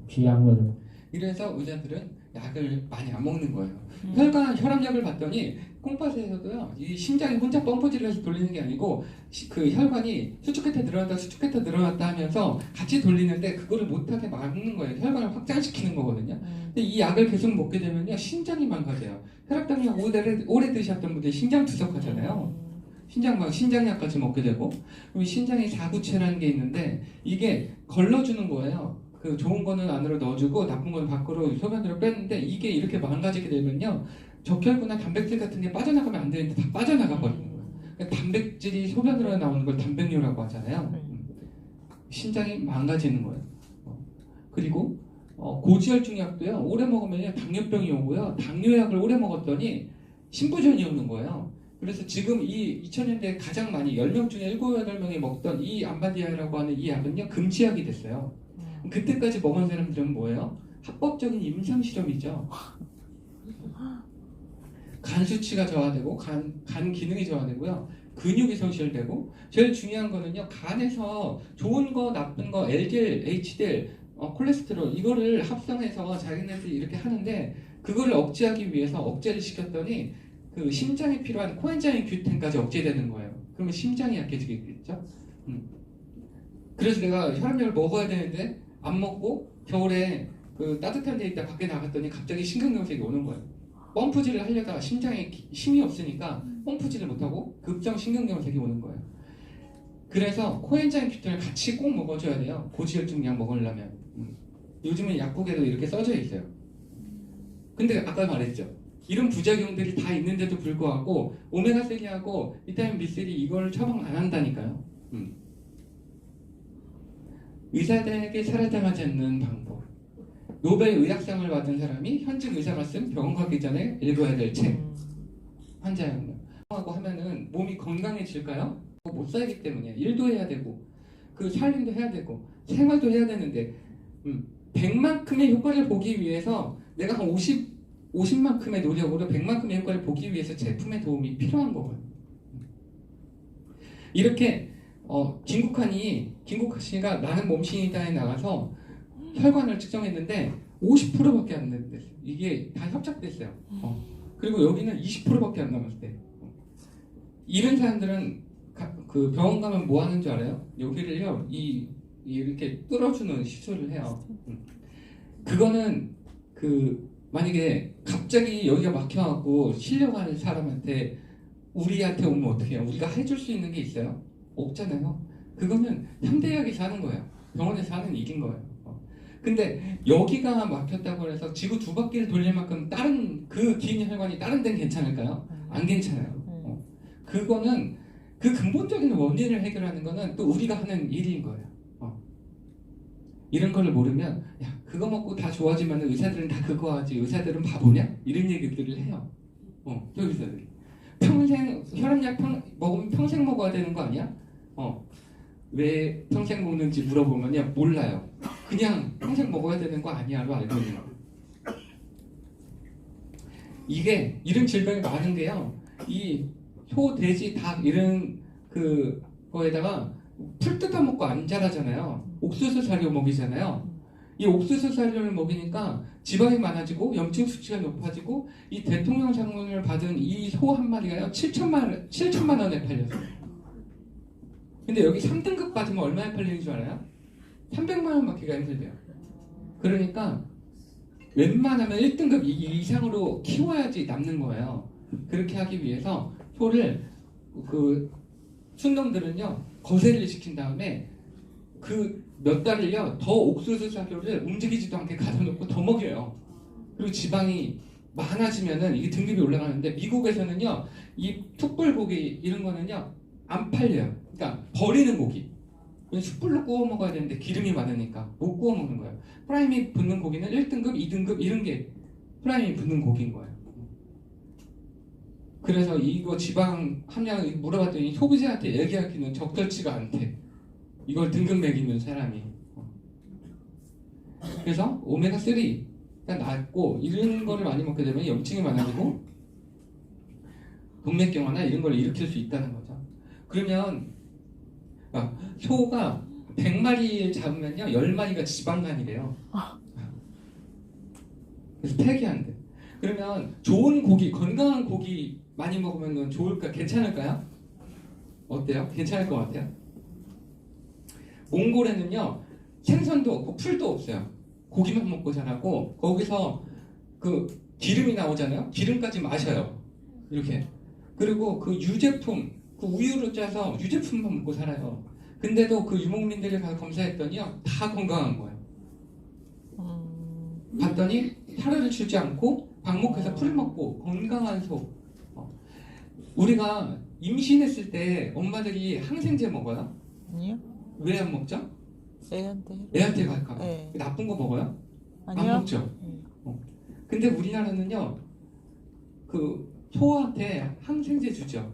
비약물. 이래서 의사들은 약을 많이 안 먹는 거예요. 혈압약을 봤더니 콩팥에서도요. 이 심장이 혼자 펌프질을 해서 돌리는 게 아니고 그 혈관이 수축 끝에 늘어났다 수축 끝에 늘어났다 하면서 같이 돌리는데 그거를 못하게 막는 거예요. 혈관을 확장시키는 거거든요. 근데 이 약을 계속 먹게 되면요 신장이 망가져요. 혈압약약 오래 드셨던 분들이 신장 투석하잖아요. 신장약까지 먹게 되고 그럼 신장에 자구체라는 게 있는데 이게 걸러주는 거예요. 그 좋은 거는 안으로 넣어주고 나쁜 거는 밖으로 소변으로 뺐는데 이게 이렇게 망가지게 되면요 적혈구나 단백질 같은 게 빠져나가면 안 되는데 다 빠져나가 버리는 거예요. 그러니까 단백질이 소변으로 나오는 걸 단백뇨라고 하잖아요. 신장이 망가지는 거예요. 그리고 고지혈증 약도요 오래 먹으면 당뇨병이 오고요 당뇨약을 오래 먹었더니 신부전이 오는 거예요. 그래서 지금 이 2000년대에 가장 많이 10명 중에 7, 8명이 먹던 이 암바디아라고 하는 이 약은요 금지약이 됐어요. 그때까지 먹은 사람들은 뭐예요? 합법적인 임상 실험이죠. 간 수치가 저하되고 간 기능이 저하되고요. 근육이 손실되고 제일 중요한 거는요. 간에서 좋은 거 나쁜 거 LDL, HDL, 콜레스테롤 이거를 합성해서 자기네들이 이렇게 하는데 그거를 억제하기 위해서 억제를 시켰더니 그 심장에 필요한 코엔자임 Q10까지 억제되는 거예요. 그러면 심장이 약해지겠죠. 그래서 내가 혈압약을 먹어야 되는데 안 먹고 겨울에 그 따뜻한 데 있다 밖에 나갔더니 갑자기 심근경색이 오는 거예요. 펌프질을 하려다가 심장에 힘이 없으니까 펌프질을 못하고 급성 심근경색이 오는 거예요. 그래서 코엔자임 Q10을 같이 꼭 먹어줘야 돼요. 고지혈증 약 먹으려면. 요즘은 약국에도 이렇게 써져 있어요. 근데 아까 말했죠. 이런 부작용들이 다 있는데도 불구하고 오메가3하고 비타민 B3 이걸 처방 안 한다니까요. 의사들에게 살아당하지 않는 방법. 노벨 의학상을 받은 사람이 현직 의사가 쓴 병원 가기 전에 읽어야 될 책. 환자용 하고 하면은 몸이 건강해질까요? 못 살기 때문에 일도 해야 되고 그 살림도 해야 되고 생활도 해야 되는데 100만큼의 효과를 보기 위해서 내가 한 50만큼의 노력으로 100만큼의 효과를 보기 위해서 제품의 도움이 필요한 거거든요. 이렇게 김국환씨가 나는 몸신이다에 나가서 혈관을 측정했는데 50%밖에 안 됐어요. 이게 다 협착됐어요. 그리고 여기는 20%밖에 안 남았대. 이런 사람들은 그 병원 가면 뭐 하는 줄 알아요? 여기를요 이렇게 뚫어주는 시술을 해요. 그거는 만약에 갑자기 여기가 막혀갖고 실려가는 사람한테 우리한테 오면 어떻게 해요? 우리가 해줄 수 있는 게 있어요? 없잖아요. 그거는 현대의학에서 하는 거예요. 병원에서 하는 일인 거예요. 근데 여기가 막혔다고 해서 지구 2바퀴를 돌릴 만큼 다른 그 긴 혈관이 다른 데는 괜찮을까요? 안 괜찮아요. 그거는 그 근본적인 원인을 해결하는 거는 또 우리가 하는 일인 거예요. 이런 거를 모르면 야 그거 먹고 다 좋아지면 의사들은 다 그거 하지 의사들은 바보냐? 이런 얘기들을 해요. 저 의사들이 평생 혈압약 먹으면 평생 먹어야 되는 거 아니야? 왜 평생 먹는지 물어보면요 몰라요. 그냥 평생 먹어야 되는 거 아니야로 알고 있는 거예요. 이게 이런 질병이 많은 게요. 이 소, 돼지, 닭 이런 거에다가 풀 뜯어 먹고 안 자라잖아요. 옥수수 사료 먹이잖아요. 이 옥수수 사료를 먹이니까 지방이 많아지고 염증 수치가 높아지고 이 대통령 상을 받은 이 소 한 마리가요 7천만 원에 팔렸어요. 근데 여기 3등급 받으면 얼마에 팔리는 줄 알아요? 300만 원 받기가 힘들대요. 그러니까 웬만하면 1등급 이상으로 키워야지 남는 거예요. 그렇게 하기 위해서 소를 순놈들은요 거세를 시킨 다음에 몇 달을요 더 옥수수 사료를 움직이지도 않게 가둬놓고 더 먹여요. 그리고 지방이 많아지면은 이게 등급이 올라가는데 미국에서는요 이 툭불고기 이런 거는요 안 팔려요. 그러니까 버리는 고기. 숯불로 구워 먹어야 되는데 기름이 많으니까 못 구워 먹는 거예요. 프라임이 붙는 고기는 1등급, 2등급 이런 게 프라임이 붙는 고기인 거예요. 그래서 이거 지방 함량을 물어봤더니 소비자한테 얘기하기는 적절치가 않대. 이걸 등급 매기는 사람이. 그래서 오메가3가 낮고 이런 거를 많이 먹게 되면 염증이 많아지고 동맥경화나 이런 걸 일으킬 수 있다는 거죠. 그러면 소가 100마리를 잡으면요 10마리가 지방간이래요. 그래서 폐기한대. 그러면 좋은 고기, 건강한 고기 많이 먹으면 좋을까? 괜찮을까요? 어때요? 괜찮을 것 같아요? 몽골에는요 생선도 없고 풀도 없어요. 고기만 먹고 자라고 거기서 기름이 나오잖아요. 기름까지 마셔요. 이렇게. 그리고 유제품, 우유로 짜서 유제품만 먹고 살아요. 근데도 유목민들을 가서 검사했더니요 다 건강한 거예요. 봤더니 혈압을 주지 않고 방목해서 풀 먹고 건강한 소. 우리가 임신했을 때 엄마들이 항생제 먹어요? 아니요. 왜 안 먹죠? 애한테 갈까 봐. 네. 나쁜 거 먹어요? 아니요. 안 먹죠. 근데 우리나라는요 소한테 항생제 주죠.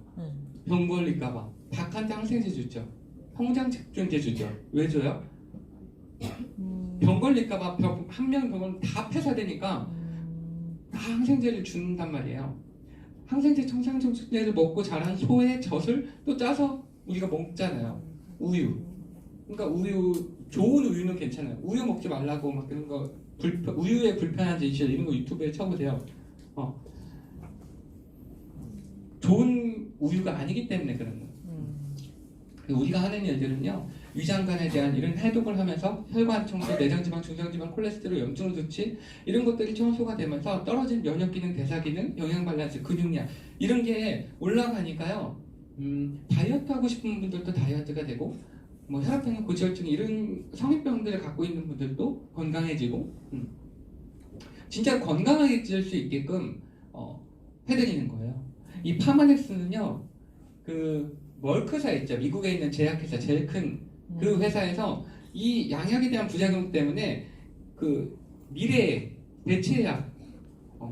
병 걸릴까봐. 닭한테 항생제 주죠. 성장 집중제 주죠. 왜 줘요? 병 걸릴까봐 한 명 병원 다 폐사되니까 다 항생제를 준단 말이에요. 항생제, 청산정제를 먹고 자란 소의 젖을 또 짜서 우리가 먹잖아요. 우유. 그러니까 우유, 좋은 우유는 괜찮아요. 우유 먹지 말라고 막 그런 거, 우유에 불편한 제시를 이런 거 유튜브에 쳐보세요. 좋은 우유가 아니기 때문에 그런 거예요. 우리가 하는 일들은요, 위장관에 대한 이런 해독을 하면서 혈관 청소, 내장지방, 중성지방, 콜레스테롤, 염증 수치 이런 것들이 청소가 되면서 떨어진 면역 기능, 대사 기능, 영양 밸런스, 근육량 이런 게 올라가니까요. 다이어트 하고 싶은 분들도 다이어트가 되고, 뭐 혈압병, 고지혈증 이런 성인병들을 갖고 있는 분들도 건강해지고, 진짜 건강하게 지을 수 있게끔 해드리는 거예요. 이 파마넥스는요, 그 멀크사 있죠. 미국에 있는 제약회사 제일 큰 그 회사에서 이 양약에 대한 부작용 때문에 그 미래의 대체약,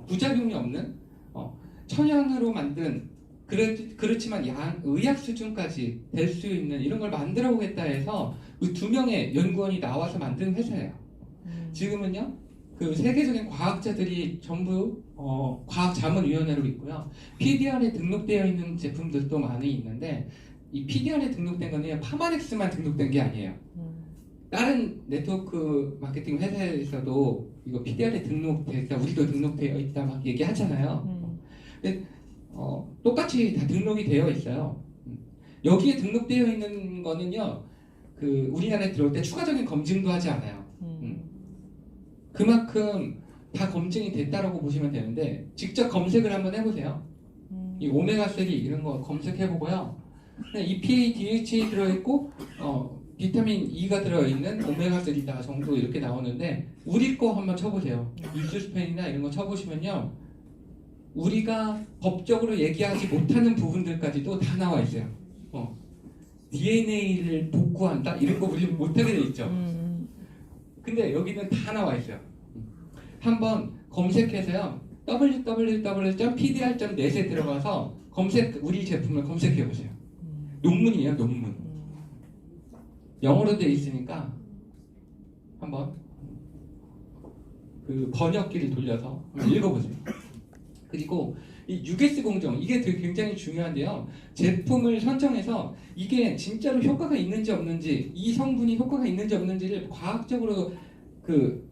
부작용이 없는 천연으로 만든 그렇지만 의학 수준까지 될 수 있는 이런 걸 만들어 보겠다 해서 그 2명의 연구원이 나와서 만든 회사예요. 지금은요, 그 세계적인 과학자들이 전부 과학자문위원회로 있고요. PDR에 등록되어 있는 제품들도 많이 있는데, 이 PDR에 등록된 거는 파마넥스만 등록된 게 아니에요. 다른 네트워크 마케팅 회사에서도 이거 PDR에 등록되어 있다, 우리도 등록되어 있다 막 얘기하잖아요. 근데 똑같이 다 등록이 되어 있어요. 여기에 등록되어 있는 거는요, 그 우리나라에 들어올 때 추가적인 검증도 하지 않아요. 그만큼 다 검증이 됐다라고 보시면 되는데, 직접 검색을 한번 해보세요. 이 오메가3 이런 거 검색해보고요. EPA, DHA 들어있고 비타민 E가 들어있는 오메가3다 정도 이렇게 나오는데, 우리 거 한번 쳐보세요. 뉴스스펜이나 이런 거 쳐보시면요, 우리가 법적으로 얘기하지 못하는 부분들까지도 다 나와 있어요. DNA를 복구한다? 이런 거 우리 못하게 돼 있죠. 근데 여기는 다 나와 있어요. 한번 검색해서요, www.pdr.net에 들어가서 우리 제품을 검색해 보세요. 논문이에요, 논문. 영어로 돼 있으니까 한번 그 번역기를 돌려서 한번 읽어보세요. 그리고 이 UGS 공정, 이게 되게 굉장히 중요한데요. 제품을 선정해서 이게 진짜로 효과가 있는지 없는지, 이 성분이 효과가 있는지 없는지를 과학적으로 그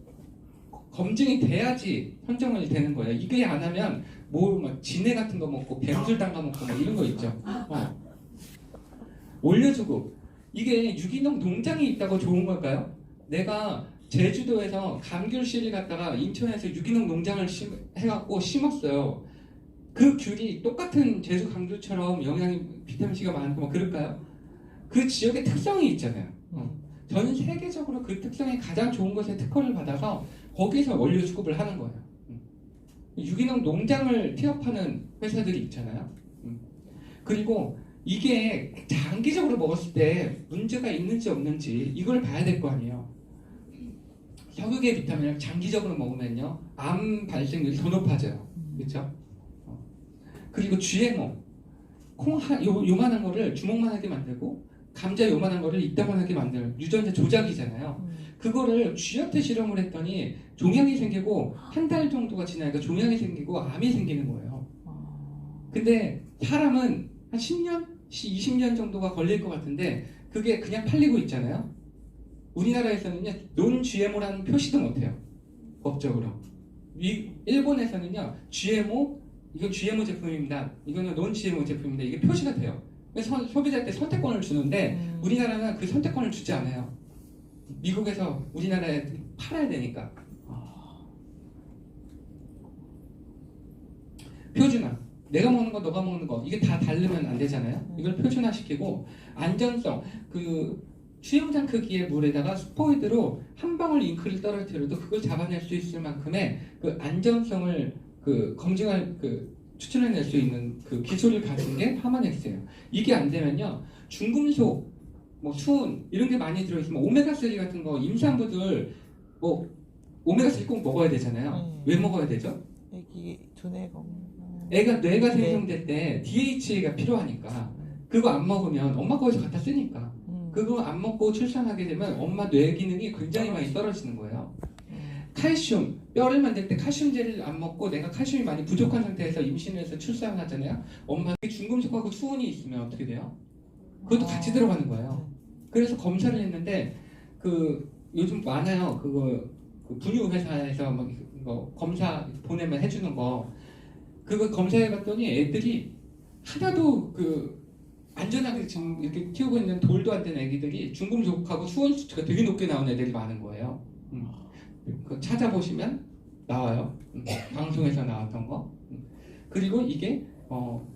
검증이 돼야지 선정이 되는 거예요. 이게 안 하면 뭐 막 진해 같은 거 먹고 뱀술 담가 먹고 뭐 이런 거 있죠. 올려주고, 이게 유기농 농장이 있다고 좋은 걸까요? 내가 제주도에서 감귤 씨를 갖다가 인천에서 유기농 농장을 해갖고 심었어요. 그 귤이 똑같은 제주 감귤처럼 영양이 비타민 C가 많고 뭐 그럴까요? 그 지역의 특성이 있잖아요. 전 세계적으로 그 특성이 가장 좋은 것에 특허를 받아서 거기서 원료 수급을 하는 거예요. 유기농 농장을 티업하는 회사들이 있잖아요. 그리고 이게 장기적으로 먹었을 때 문제가 있는지 없는지 이걸 봐야 될 거 아니에요. 석유계 비타민을 장기적으로 먹으면요, 암 발생률이 더 높아져요. 그렇죠? 그리고 GMO, 콩 요만한 거를 주먹만하게 만들고 감자 요만한 거를 이따만하게 만드는 유전자 조작이잖아요. 그거를 쥐한테 실험을 했더니 종양이 생기고 한 달 정도가 지나니까 종양이 생기고 암이 생기는 거예요. 근데 사람은 한 10년, 20년 정도가 걸릴 것 같은데 그게 그냥 팔리고 있잖아요. 우리나라에서는요, 논-GMO라는 표시도 못해요. 법적으로. 일본에서는요, GMO, 이건 GMO 제품입니다. 이거는 논-GMO 제품입니다. 이게 표시가 돼요. 그래서 소비자한테 선택권을 주는데 우리나라는 그 선택권을 주지 않아요. 미국에서 우리나라에 팔아야 되니까. 표준화. 내가 먹는 거, 너가 먹는 거, 이게 다 다르면 안 되잖아요. 이걸 표준화시키고, 안전성, 그 수영장 크기의 물에다가 스포이드로 한 방울 잉크를 떨어뜨려도 그걸 잡아낼 수 있을 만큼의 그 안전성을 그 검증할 추천해낼 수 있는 그 기술을 가진 게 파마넥스예요. 이게 안 되면요, 중금속, 뭐 수은 이런 게 많이 들어있으면 오메가3 같은 거 임산부들 뭐 오메가3 꼭 먹어야 되잖아요. 왜 먹어야 되죠? 애기 두뇌 건강. 애가 뇌가 생성될 때 DHA가 필요하니까 그거 안 먹으면 엄마 거에서 갖다 쓰니까 그거 안 먹고 출산하게 되면 엄마 뇌 기능이 굉장히 많이 떨어지는 거예요. 칼슘, 뼈를 만들 때 칼슘제를 안 먹고 내가 칼슘이 많이 부족한 상태에서 임신해서 출산을 하잖아요. 엄마가 중금속하고 수은이 있으면 어떻게 돼요? 그것도 같이 들어가는 거예요. 그래서 검사를 했는데 그 요즘 많아요. 그 분유 회사에서 막 이거 검사 보내면 해주는 거 그거 검사해봤더니 애들이 하나도 그 안전하게 지금 이렇게 키우고 있는 돌도 안 된 애기들이 중금속하고 수은 수치가 되게 높게 나온 애들이 많은 거예요. 그 찾아보시면 나와요. 방송에서 나왔던 거. 그리고 이게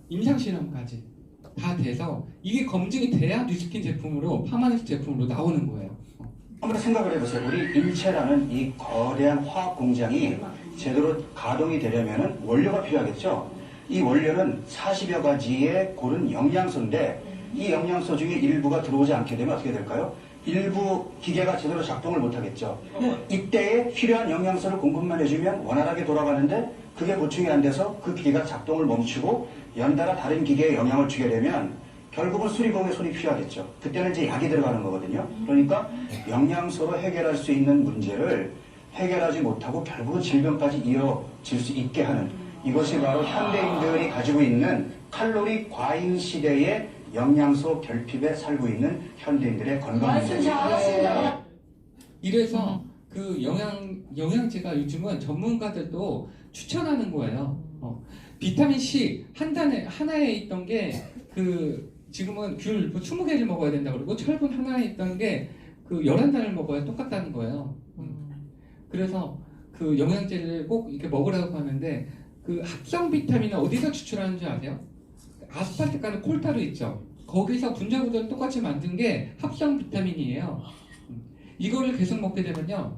임상 실험까지 다 돼서 이게 검증이 돼야 뉴스킨 제품으로 파마넥스 제품으로 나오는 거예요. 한번 생각을 해보세요. 우리 일체라는 이 거대한 화학 공장이 제대로 가동이 되려면 원료가 필요하겠죠. 이 원료는 40여 가지의 고른 영양소인데 이 영양소 중에 일부가 들어오지 않게 되면 어떻게 될까요? 일부 기계가 제대로 작동을 못하겠죠. 이때에 필요한 영양소를 공급만 해주면 원활하게 돌아가는데 그게 보충이 안 돼서 그 기계가 작동을 멈추고 연달아 다른 기계에 영향을 주게 되면 결국은 수리공에 손이 필요하겠죠. 그때는 이제 약이 들어가는 거거든요. 그러니까 영양소로 해결할 수 있는 문제를 해결하지 못하고 결국은 질병까지 이어질 수 있게 하는 이것이 바로 현대인들이 가지고 있는 칼로리 과잉 시대의 영양소 결핍에 살고 있는 현대인들의 건강 문제입니다. 이래서 그 영양제가 요즘은 전문가들도 추천하는 거예요. 비타민 C 하나에 있던 게 그 지금은 귤 20개를 먹어야 된다 그러고 철분 하나에 있던 게 그 11단을 먹어야 똑같다는 거예요. 그래서 그 영양제를 꼭 이렇게 먹으라고 하는데 그 합성 비타민은 어디서 추출하는 줄 아세요? 아스파트가는 콜타로 있죠. 거기서 분자구조를 똑같이 만든 게 합성 비타민이에요. 이거를 계속 먹게 되면요,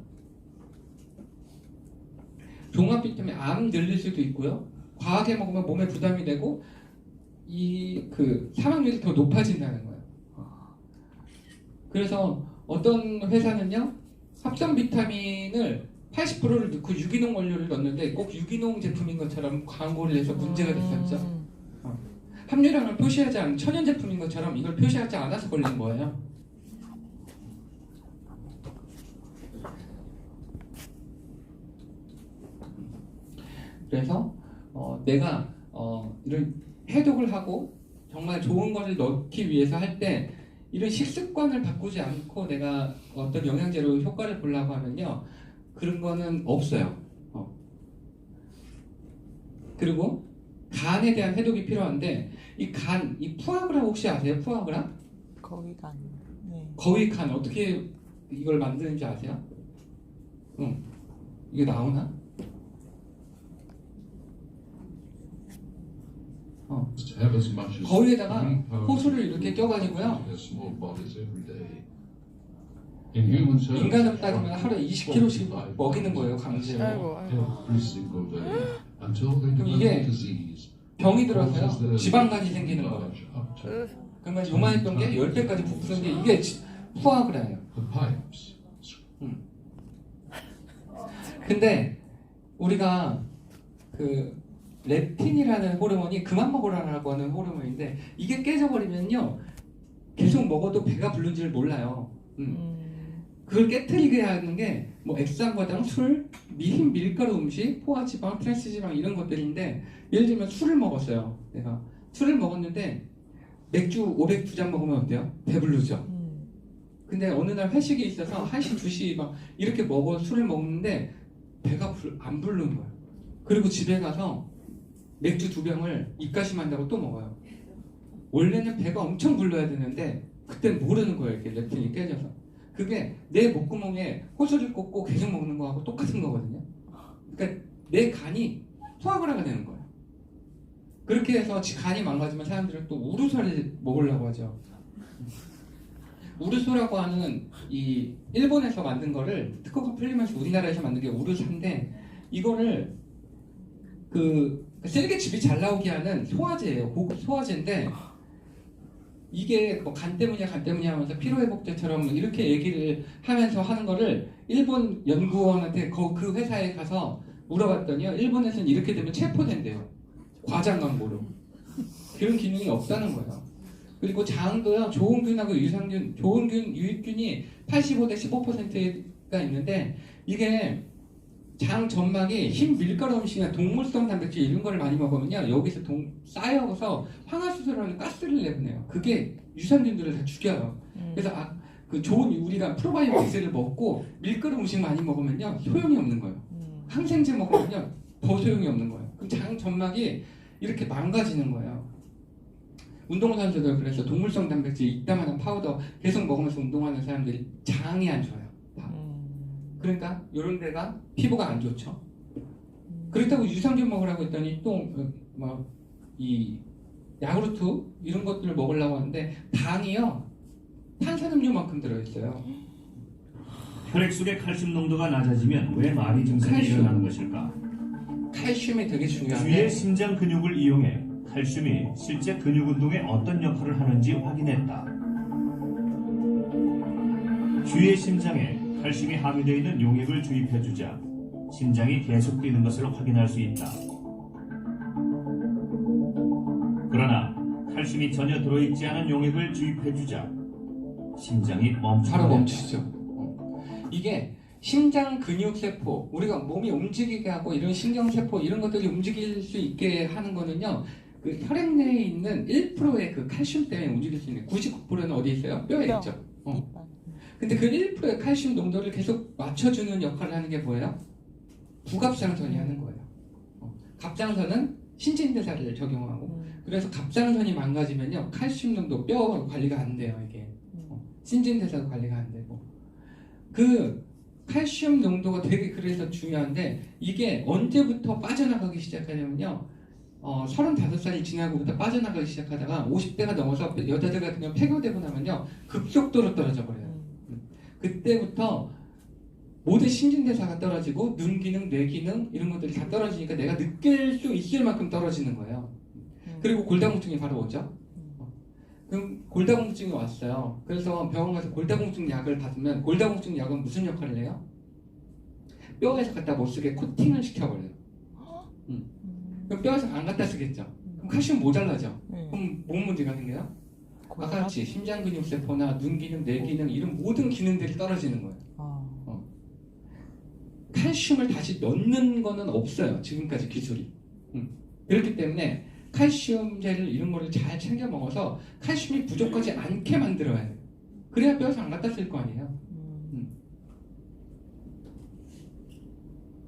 종합 비타민 암 늘릴 수도 있고요. 과하게 먹으면 몸에 부담이 되고 그 사망률이 더 높아진다는 거예요. 그래서 어떤 회사는요, 합성 비타민을 80%를 넣고 유기농 원료를 넣는데 꼭 유기농 제품인 것처럼 광고를 해서 문제가 됐었죠. 함유량을 표시하지 않은 천연 제품인 것처럼 이걸 표시하지 않아서 걸린 거예요. 그래서 내가 이런 해독을 하고 정말 좋은 것을 넣기 위해서 할 때 이런 식습관을 바꾸지 않고 내가 어떤 영양제로 효과를 보려고 하면요, 그런 거는 없어요. 그리고 간에 대한 해독이 필요한데 이 푸아그라 혹시 아세요? 푸아그라? 거위간. 네. 거위간 어떻게 이걸 만드는지 아세요? 이게 나오나? 거위에다가 호수를 이렇게 껴가지고요, 인간으로 따지면 하루에 20kg씩 먹이는 거예요, 강제로. 그럼 이게 병이 들어서요, 지방간이 생기는 거예요. 그러면 요만했던 게 10배까지 부푸는 게 이게 푸아그라예요. 근데 우리가 그 렙틴이라는 호르몬이 그만 먹으라고 하는 호르몬인데 이게 깨져버리면요, 계속 먹어도 배가 부른지를 몰라요. 그걸 깨트리게 하는 게 뭐 액상과당, 술, 흰 밀가루 음식, 포화지방, 트랜스지방 이런 것들인데, 예를 들면 술을 먹었어요. 내가 술을 먹었는데 맥주 502잔 먹으면 어때요? 배부르죠. 근데 어느 날 회식이 있어서 1시, 2시 막 이렇게 술을 먹는데 배가 안 부르는 거예요. 그리고 집에 가서 맥주 2병을 입가심한다고 또 먹어요. 원래는 배가 엄청 불러야 되는데 그땐 모르는 거예요. 이렇게 렙틴이 깨져서. 그게 내 목구멍에 호수를 꽂고 계속 먹는 거하고 똑같은 거거든요. 그러니까 내 간이 푸아그라가 되는 거예요. 그렇게 해서 간이 망가지면 사람들은 또 우루사를 먹으려고 하죠. 우루소라고 하는 이 일본에서 만든 거를 특허가 풀리면서 우리나라에서 만든 게 우루사인데, 이거를 그 셀개즙이 잘 나오게 하는 소화제예요. 고급 소화제인데 이게 뭐 간 때문이야 하면서 피로회복제처럼 이렇게 얘기를 하면서 하는 거를 일본 연구원한테 그 회사에 가서 물어봤더니요, 일본에서는 이렇게 되면 체포된대요. 과장 광고로. 그런 기능이 없다는 거예요. 그리고 장도요, 좋은 균하고 유산균, 좋은 균, 유익균이 85대 15%가 있는데, 이게 장 점막이 흰 밀가루 음식이나 동물성 단백질 이런 거를 많이 먹으면요, 여기서 쌓여서 황화수소라는 가스를 내보내요. 그게 유산균들을 다 죽여요. 그래서 그 좋은 우리가 프로바이오틱스를 먹고 밀가루 음식 많이 먹으면요, 소용이 없는 거예요. 항생제 먹으면요, 더 소용이 없는 거예요. 그럼 장 점막이 이렇게 망가지는 거예요. 운동선수들 그래서 동물성 단백질 이따만한 파우더 계속 먹으면서 운동하는 사람들이 장이 안 좋아요. 그러니까 이런 데가 피부가 안 좋죠. 그렇다고 유산균 먹으라고 했더니 또 이 야구르트 이런 것들을 먹으려고 하는데 당이요 탄산음료만큼 들어있어요. 혈액 속의 칼슘 농도가 낮아지면 왜 마비 증상이 칼슘. 일어나는 것일까? 칼슘이 되게 중요한데 주위의 심장 근육을 이용해 칼슘이 실제 근육 운동에 어떤 역할을 하는지 확인했다. 주위의 심장에 칼슘이 함유되어 있는 용액을 주입해주자 심장이 계속 뛰는 것을 확인할 수 있다. 그러나 칼슘이 전혀 들어있지 않은 용액을 주입해주자 심장이 멈추게 바로 된다. 멈추죠. 이게 심장 근육 세포, 우리가 몸이 움직이게 하고 이런 신경 세포 이런 것들이 움직일 수 있게 하는 거는요, 그 혈액 내에 있는 1%의 그 칼슘 때문에 움직일 수 있는 99%는 어디 있어요? 뼈에 뼈. 있죠. 근데 그 1%의 칼슘 농도를 계속 맞춰주는 역할을 하는 게 뭐예요? 부갑상선이 하는 거예요. 갑상선은 신진대사를 적용하고, 그래서 갑상선이 망가지면요, 칼슘 농도 뼈 관리가 안 돼요. 이게 신진대사도 관리가 안 되고, 그 칼슘 농도가 되게 그래서 중요한데, 이게 언제부터 빠져나가기 시작하냐면요, 35살이 지나고부터 빠져나가기 시작하다가 50대가 넘어서 여자들 같은 경우 폐교되고 나면요, 급속도로 떨어져 버려요. 그때부터 모든 신진대사가 떨어지고 눈 기능, 뇌 기능 이런 것들이 다 떨어지니까 내가 느낄 수 있을 만큼 떨어지는 거예요. 그리고 골다공증이 바로 오죠. 그럼 골다공증이 왔어요. 그래서 병원 가서 골다공증 약을 받으면 골다공증 약은 무슨 역할을 해요? 뼈에서 갖다 못 쓰게 코팅을 시켜버려요. 그럼 뼈에서 안 갖다 쓰겠죠. 그럼 칼슘 모자라죠. 그럼 뭔 문제가 생겨요? 아까 같이 심장 근육 세포나 눈 기능, 뇌 기능 이런 모든 기능들이 떨어지는 거예요. 칼슘을 다시 넣는 거는 없어요. 지금까지 기술이. 그렇기 때문에 칼슘제를 이런 거를 잘 챙겨 먹어서 칼슘이 부족하지 않게 만들어야 돼요. 그래야 뼈에서 안 갖다 쓸 거 아니에요.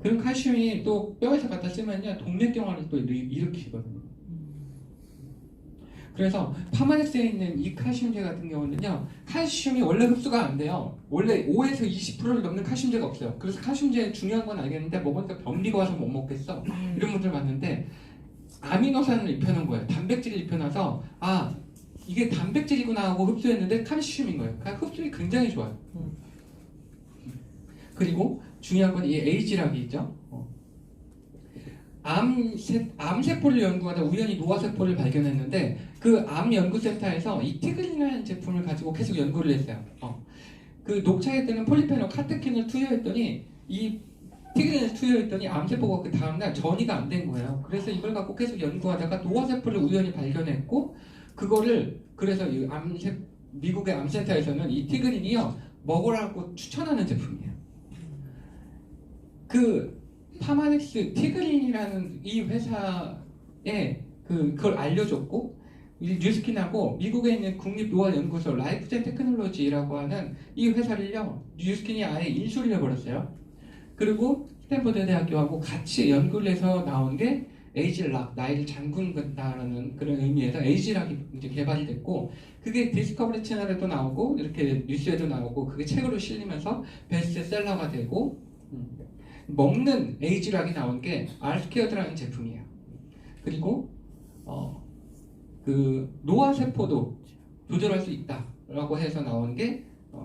그럼 칼슘이 또 뼈에서 갖다 쓰면요, 동맥경화를 또 일으키거든요. 그래서 파마넥스에 있는 이 칼슘제 같은 경우는요, 칼슘이 원래 흡수가 안 돼요. 원래 5에서 20%를 넘는 칼슘제가 없어요. 그래서 칼슘제 중요한 건 알겠는데 먹으니까 변비가 와서 못 먹겠어. 이런 분들 많은데 아미노산을 입혀놓은 거예요. 단백질을 입혀놔서 이게 단백질이구나 하고 흡수했는데 칼슘인 거예요. 그러니까 흡수이 굉장히 좋아요. 그리고 중요한 건 이 A지락이 있죠. 암세포를 연구하다 우연히 노화세포를 발견했는데 그 암연구센터에서 이 티그린이라는 제품을 가지고 계속 연구를 했어요. 그 녹차에 뜨는 폴리페놀 카테킨을 투여했더니 이 티그린을 투여했더니 암세포가 그 다음날 전이가 안 된 거예요. 그래서 이걸 갖고 계속 연구하다가 노화세포를 우연히 발견했고, 그거를 그래서 이 미국의 암센터에서는 이 티그린이요 먹으라고 추천하는 제품이에요. 그 파마넥스 티그린이라는 이 회사에 그걸 알려줬고, 이 뉴스킨하고 미국에 있는 국립노화연구소 라이프젠 테크놀로지라고 하는 이 회사를요, 뉴스킨이 아예 인수를 해버렸어요. 그리고 스탠퍼드 대학교하고 같이 연구를 해서 나온 게 에이지락, 나이를 잠근다라는 그런 의미에서 에이지락이 이제 개발이 됐고, 그게 디스커버리 채널에도 나오고 이렇게 뉴스에도 나오고 그게 책으로 실리면서 베스트셀러가 되고, 먹는 에이지락이 나온 게 알스케어드라는 제품이에요. 그리고 그 노화세포도 조절할 수 있다라고 해서 나온 게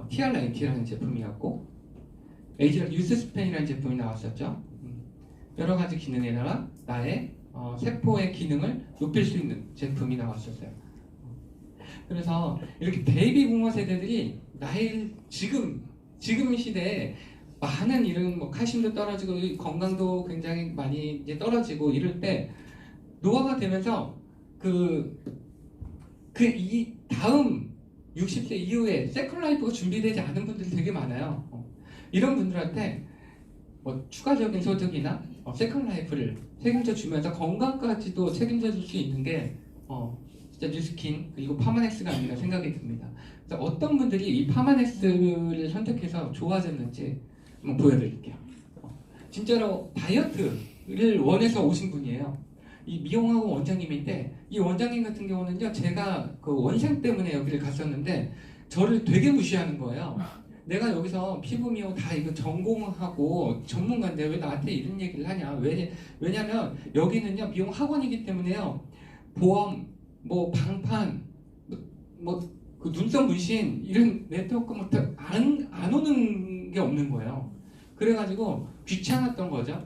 TR90라는 제품이었고, 에이지락 유스스펜이라는 제품이 나왔었죠. 여러 가지 기능에다가 나의 세포의 기능을 높일 수 있는 제품이 나왔었어요. 그래서 이렇게 베이비 부머 세대들이 지금 시대에 많은 이런 칼슘도 떨어지고 건강도 굉장히 많이 이제 떨어지고 이럴 때 노화가 되면서 이 다음 60세 이후에 세컨 라이프가 준비되지 않은 분들이 되게 많아요. 이런 분들한테 뭐 추가적인 소득이나 세컨 라이프를 책임져 주면서 건강까지도 책임져 줄 수 있는 게 진짜 뉴스킨 그리고 파마넥스가 아닌가 생각이 듭니다. 그래서 어떤 분들이 이 파마넥스를 선택해서 좋아졌는지 한번 보여드릴게요. 진짜로 다이어트를 원해서 오신 분이에요. 이 미용학원 원장님인데 이 원장님 같은 경우는요, 제가 그 원생 때문에 여기를 갔었는데 저를 되게 무시하는 거예요. 내가 여기서 피부 미용 다 이거 전공하고 전문가인데 왜 나한테 이런 얘기를 하냐? 왜냐면 여기는요 미용 학원이기 때문에요, 보험, 뭐 방판, 뭐 그 눈썹 문신 이런 네트워크 안 오는 게 없는 거예요. 그래가지고 귀찮았던 거죠.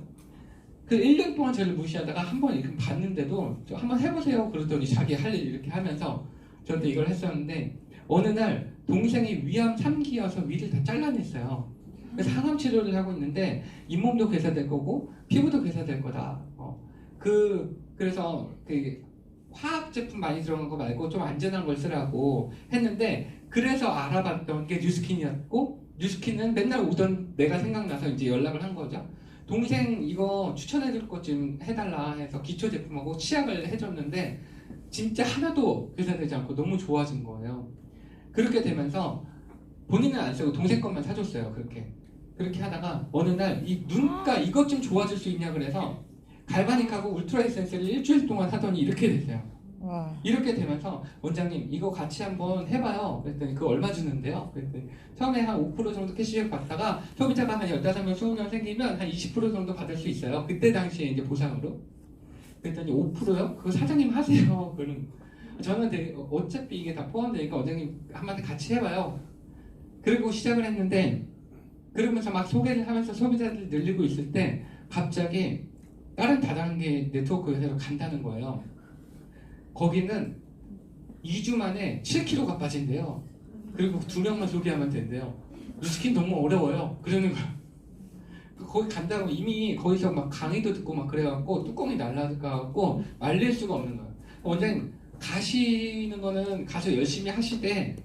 그 1년 동안 저를 무시하다가 한번 이렇게 봤는데도 한번 해보세요 그러더니 자기 할 일 이렇게 하면서 저한테 이걸 했었는데, 어느 날 동생이 위암 3기여서 위를 다 잘라냈어요. 그래서 항암 치료를 하고 있는데 잇몸도 괴사될 거고 피부도 괴사될 거다. 그래서 그 화학 제품 많이 들어간 거 말고 좀 안전한 걸 쓰라고 했는데, 그래서 알아봤던 게 뉴스킨이었고, 뉴스킨은 맨날 오던 내가 생각나서 이제 연락을 한 거죠. 동생 이거 추천해줄 것 좀 해달라 해서 기초 제품하고 치약을 해줬는데 진짜 하나도 괴사되지 않고 너무 좋아진 거예요. 그렇게 되면서 본인은 안 쓰고 동생 것만 사줬어요. 그렇게 하다가 어느 날 이 눈가 이것 좀 좋아질 수 있냐 그래서 갈바닉하고 울트라 에센스를 일주일 동안 하더니 이렇게 됐어요. 와. 이렇게 되면서 원장님 이거 같이 한번 해봐요. 그랬더니 그거 얼마 주는데요? 그랬더니 처음에 한 5% 정도 캐시백 받다가 소비자가 한 15명, 20명 생기면 한 20% 정도 받을 수 있어요. 그때 당시에 이제 보상으로. 그랬더니 5%요? 그거 사장님 하세요. 그럼 저는 되게 어차피 이게 다 포함되니까 원장님 한마디 같이 해봐요. 그리고 시작을 했는데, 그러면서 막 소개를 하면서 소비자들 늘리고 있을 때 갑자기 다른 다단계 네트워크 회사로 간다는 거예요. 거기는 2주 만에 7kg가 빠진대요. 그리고 2명만 소개하면 된대요. 뉴스킨 너무 어려워요. 그러는 거야. 거기 간다고 이미 거기서 막 강의도 듣고 막 그래갖고 뚜껑이 날라가갖고 말릴 수가 없는 거예요. 원장님 가시는 거는 가서 열심히 하시되,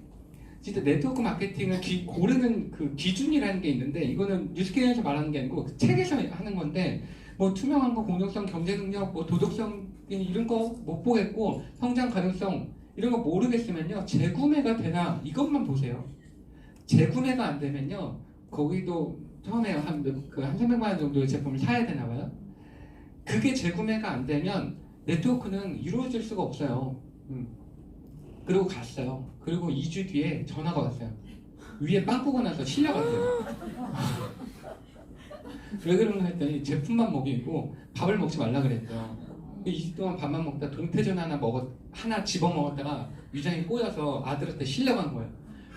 진짜 네트워크 마케팅을 고르는 그 기준이라는 게 있는데, 이거는 뉴스킨에서 말하는 게 아니고 그 책에서 하는 건데, 뭐 투명한 거, 공정성, 경제 능력, 뭐 도덕성 이런 거 못 보겠고 성장 가능성 이런 거 모르겠으면요, 재구매가 되나 이것만 보세요. 재구매가 안 되면요, 거기도 처음에 한 300만 원 정도의 제품을 사야 되나 봐요. 그게 재구매가 안 되면 네트워크는 이루어질 수가 없어요. 그리고 갔어요. 그리고 2주 뒤에 전화가 왔어요. 위에 빵꾸가 나서 실려갔대요. 왜 그런가 했더니 제품만 먹이고 밥을 먹지 말라 그랬대요. 2주 동안 밥만 먹다 동태전 하나 집어먹었다가 위장이 꼬여서 아들한테 실려간 거예요.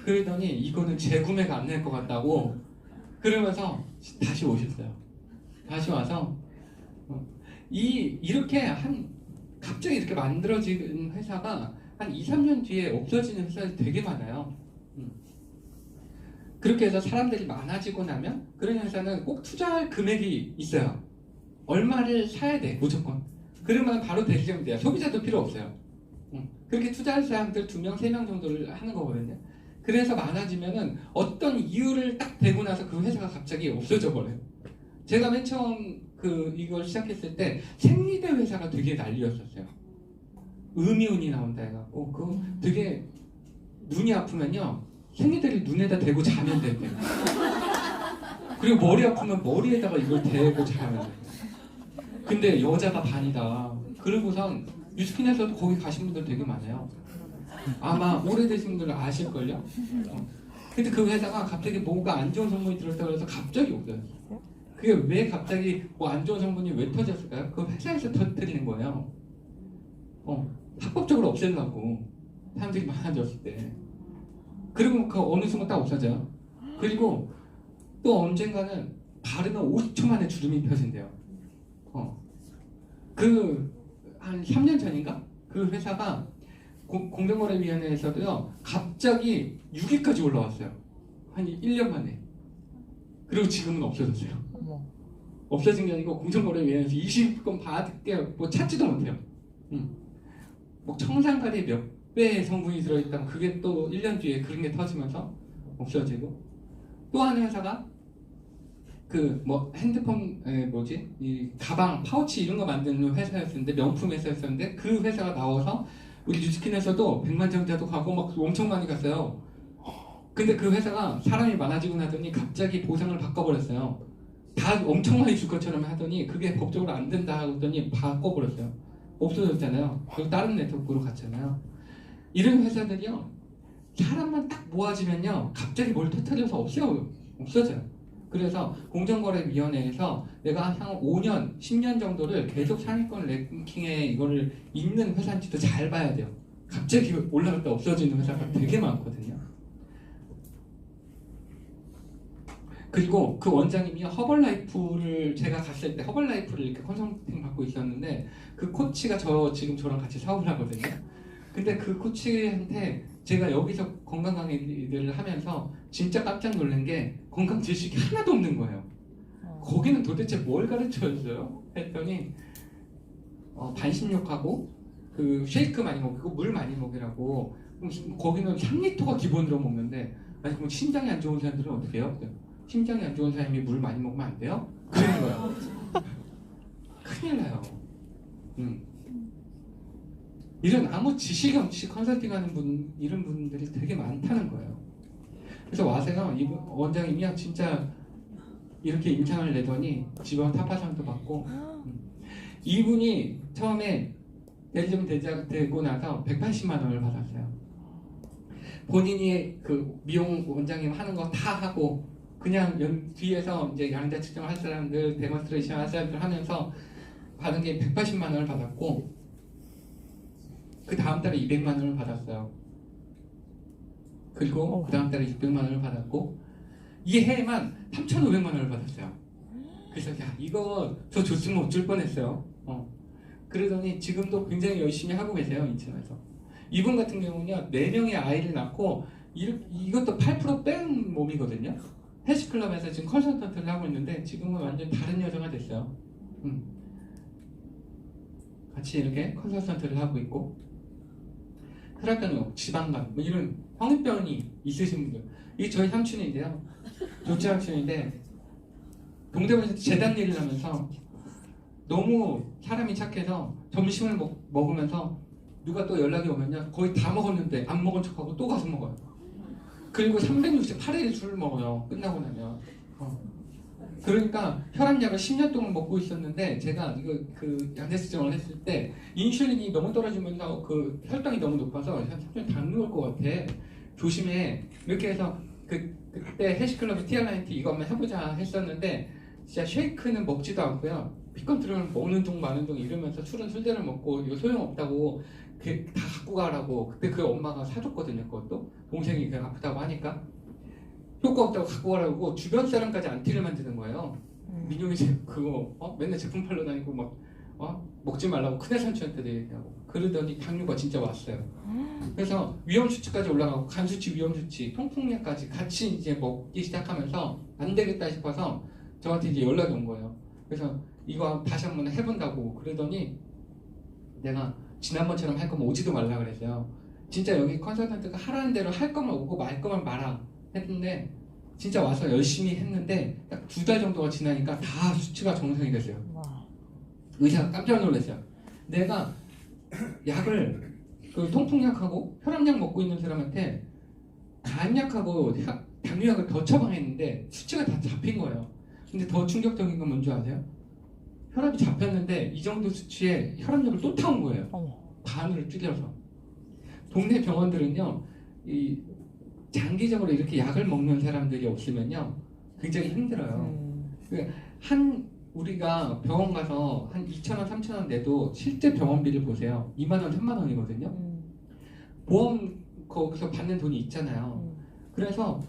그러더니 이거는 재구매가 안 될 것 같다고 그러면서 다시 오셨어요. 다시 와서 이렇게 갑자기 이렇게 만들어진 회사가 한 2, 3년 뒤에 없어지는 회사들이 되게 많아요. 그렇게 해서 사람들이 많아지고 나면 그런 회사는 꼭 투자할 금액이 있어요. 얼마를 사야 돼, 무조건. 그러면 바로 대기업이 돼요. 소비자도 필요 없어요. 그렇게 투자할 사람들 2명, 3명 정도를 하는 거거든요. 그래서 많아지면은 어떤 이유를 딱 대고 나서 그 회사가 갑자기 없어져 버려요. 제가 맨 처음 이걸 시작했을 때 생리대 회사가 되게 난리였었어요. 음이온이 나온다 해갖고 그거 되게 눈이 아프면요, 생리대를 눈에다 대고 자면 된대요. 그리고 머리 아프면 머리에다가 이걸 대고 자면 돼요. 근데 여자가 반이다. 그러고선 뉴스킨에서도 거기 가신 분들 되게 많아요. 아마 오래되신 분들 아실걸요? 근데 그 회사가 갑자기 뭐가 안 좋은 성분이 들었다고 해서 갑자기 없어졌어요. 그게 왜 갑자기 뭐 안 좋은 성분이 왜 터졌을까요? 그 회사에서 터뜨리는 거예요. 합법적으로 없애려고, 사람들이 많아졌을 때. 그리고 그 어느 순간 딱 없어져요. 그리고 또 언젠가는 바르면 50초 만에 주름이 펴진대요. 한 3년 전인가? 그 회사가 공정거래위원회에서도요, 갑자기 6위까지 올라왔어요. 한 1년 만에. 그리고 지금은 없어졌어요. 없어진 게 아니고 공정거래위원회에서 20건 받게 뭐 찾지도 못해요. 뭐 청산가리에 몇 배의 성분이 들어있다면 그게 또 1년 뒤에 그런 게 터지면서 없어지고, 또 하는 회사가 그 뭐 핸드폰 이 가방 파우치 이런 거 만드는 회사였었는데, 명품 회사였었는데, 그 회사가 나와서 우리 뉴스킨에서도 100만 정자도 가고 막 엄청 많이 갔어요. 근데 그 회사가 사람이 많아지고 나더니 갑자기 보상을 바꿔버렸어요. 다 엄청 많이 줄 것처럼 하더니 그게 법적으로 안 된다 하더니 바꿔버렸어요. 없어졌잖아요. 그리고 다른 네트워크로 갔잖아요. 이런 회사들이요, 사람만 딱 모아지면요 갑자기 뭘 터뜨려서 없어져요. 그래서 공정거래위원회에서 내가 한 5년, 10년 정도를 계속 상위권 랭킹에 이거를 있는 회사인지도 잘 봐야 돼요. 갑자기 올라갔다 없어지는 회사가 되게 많거든요. 그리고 그 원장님이 허벌라이프를, 제가 갔을 때 허벌라이프를 이렇게 컨설팅 받고 있었는데, 그 코치가 지금 저랑 같이 사업을 하거든요. 근데 그 코치한테 제가 여기서 건강 강의를 하면서 진짜 깜짝 놀란 게 건강 지식이 하나도 없는 거예요. 거기는 도대체 뭘 가르쳐줬어요? 했더니 반신욕하고 그 쉐이크 많이 먹이고 물 많이 먹이라고. 거기는 3리터가 기본으로 먹는데, 아니 그럼 심장이 안 좋은 사람들은 어떻게 해요? 심장이 안 좋은 사람이 물 많이 먹으면 안 돼요? 그런 거예요. 큰일 나요. 이런 아무 지식이 없이 컨설팅하는 이런 분들이 되게 많다는 거예요. 그래서 와서요, 이 원장님이 진짜 이렇게 인상을 내더니 지방 타파상도 받고, 이분이 처음에 벨gium 되고 나서 180만 원을 받았어요. 본인이 그 미용 원장님 하는 거 다 하고 그냥 뒤에서 이제 양자 측정할 사람들, 데몬스트레이션 할 사람들 하면서 받은 게 180만 원을 받았고, 그 다음 달에 200만 원을 받았어요. 그리고 그 다음 달에 600만 원을 받았고, 이 해에만 3,500만 원을 받았어요. 그래서 야, 이거 저 줬으면 어쩔 뻔했어요. 그러더니 지금도 굉장히 열심히 하고 계세요, 인천에서. 이분 같은 경우는요, 4명의 아이를 낳고 이것도 8% 뺀 몸이거든요. 헬스클럽에서 지금 컨설턴트를 하고 있는데 지금은 완전 다른 여자가 됐어요. 같이 이렇게 컨설턴트를 하고 있고, 혈압병, 지방간, 뭐 이런 황해병이 있으신 분들, 이게 저희 삼촌인데요, 조치 삼촌인데, 동대문에서 재단 일을 하면서 너무 사람이 착해서 점심을 먹으면서 누가 또 연락이 오면요, 거의 다 먹었는데 안 먹은 척하고 또 가서 먹어요. 그리고 368일 술을 먹어요, 끝나고 나면. 그러니까 혈압약을 10년 동안 먹고 있었는데, 제가 이거 그 양자수정을 했을 때 인슐린이 너무 떨어지면서 그 혈당이 너무 높아서 한 3년 당 누울 것 같아, 조심해, 이렇게 해서 그때 헬스클럽에 TR90 이거 한번 해보자 했었는데, 진짜 쉐이크는 먹지도 않고요, 피컨트롤은 먹는 둥 마는 둥 이러면서 술은 술대로 먹고 이거 소용없다고 다 갖고 가라고 그때 그 엄마가 사줬거든요. 그것도 동생이 그냥 아프다고 하니까 효과 없다고 갖고 가라고 주변 사람까지 안티를 만드는 거예요. 민용이 그거 맨날 제품 팔러 다니고 막 먹지 말라고 큰애 삼촌한테도 얘기하고, 그러더니 당뇨가 진짜 왔어요. 그래서 위험 수치까지 올라가고, 간 수치, 위험 수치, 통풍약까지 같이 이제 먹기 시작하면서 안 되겠다 싶어서 저한테 이제 연락이 온 거예요. 그래서 이거 다시 한번 해본다고. 그러더니 내가 지난번처럼 할 거면 오지도 말라 그랬어요. 진짜 여기 컨설턴트가 하라는 대로 할 거면 오고 말 거면 마라 했는데, 진짜 와서 열심히 했는데 딱 2달 정도가 지나니까 다 수치가 정상이 됐어요. 의사가 깜짝 놀랐어요. 내가 약을 그 통풍약하고 혈압약 먹고 있는 사람한테 간약하고 당뇨약을 더 처방했는데 수치가 다 잡힌 거예요. 근데 더 충격적인 건 뭔지 아세요? 혈압이 잡혔는데 이 정도 수치에 혈압약을 또 타온 거예요. 반으로 줄여서. 동네 병원들은요, 이 장기적으로 이렇게 약을 먹는 사람들이 없으면요 굉장히 힘들어요. 우리가 병원 가서 한 2,000원, 3,000원 내도 실제 병원비를 보세요. 2만 원, 3만 원이거든요. 보험 거기서 받는 돈이 있잖아요. 그래서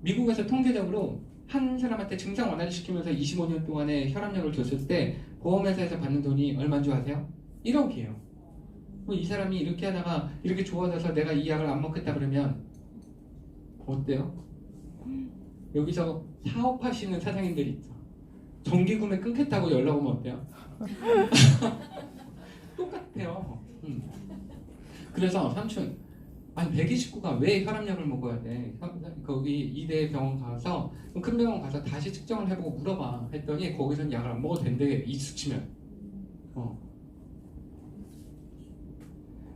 미국에서 통계적으로 한 사람한테 증상 완화를 시키면서 25년 동안에 혈압약을 줬을 때 보험회사에서 받는 돈이 얼마인 줄 아세요? 1억이에요. 이 사람이 이렇게 하다가 이렇게 좋아져서 내가 이 약을 안 먹겠다 그러면 어때요? 여기서 사업하시는 사장님들이 있죠. 전기구매 끊겠다고 연락 오면 어때요? 똑같아요. 그래서 삼촌, 아니 129가 왜 혈압약을 먹어야 돼? 거기 이대 병원 가서 큰 병원 가서 다시 측정을 해보고 물어봐 했더니 거기서는 약을 안 먹어도 된대 이 수치면.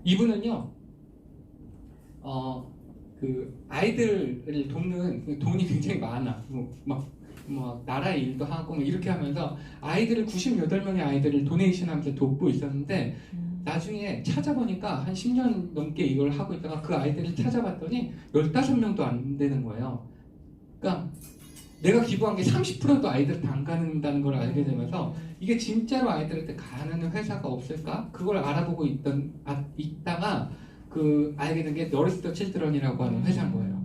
이분은요, 그 아이들을 돕는 돈이 굉장히 많아. 뭐 나라의 일도 하고 뭐 이렇게 하면서 아이들을 98명의 아이들을 도네이션하면서 돕고 있었는데 나중에 찾아보니까 한 10년 넘게 이걸 하고 있다가 그 아이들을 찾아봤더니 15명도 안 되는 거예요. 그러니까 내가 기부한 게 30%도 아이들한테 안 가는다는 걸 알게 되면서 이게 진짜로 아이들한테 가는 회사가 없을까? 그걸 알아보고 있다가 그 알게 된 게 너리스 더 칠드런이라고 하는 회사인 거예요.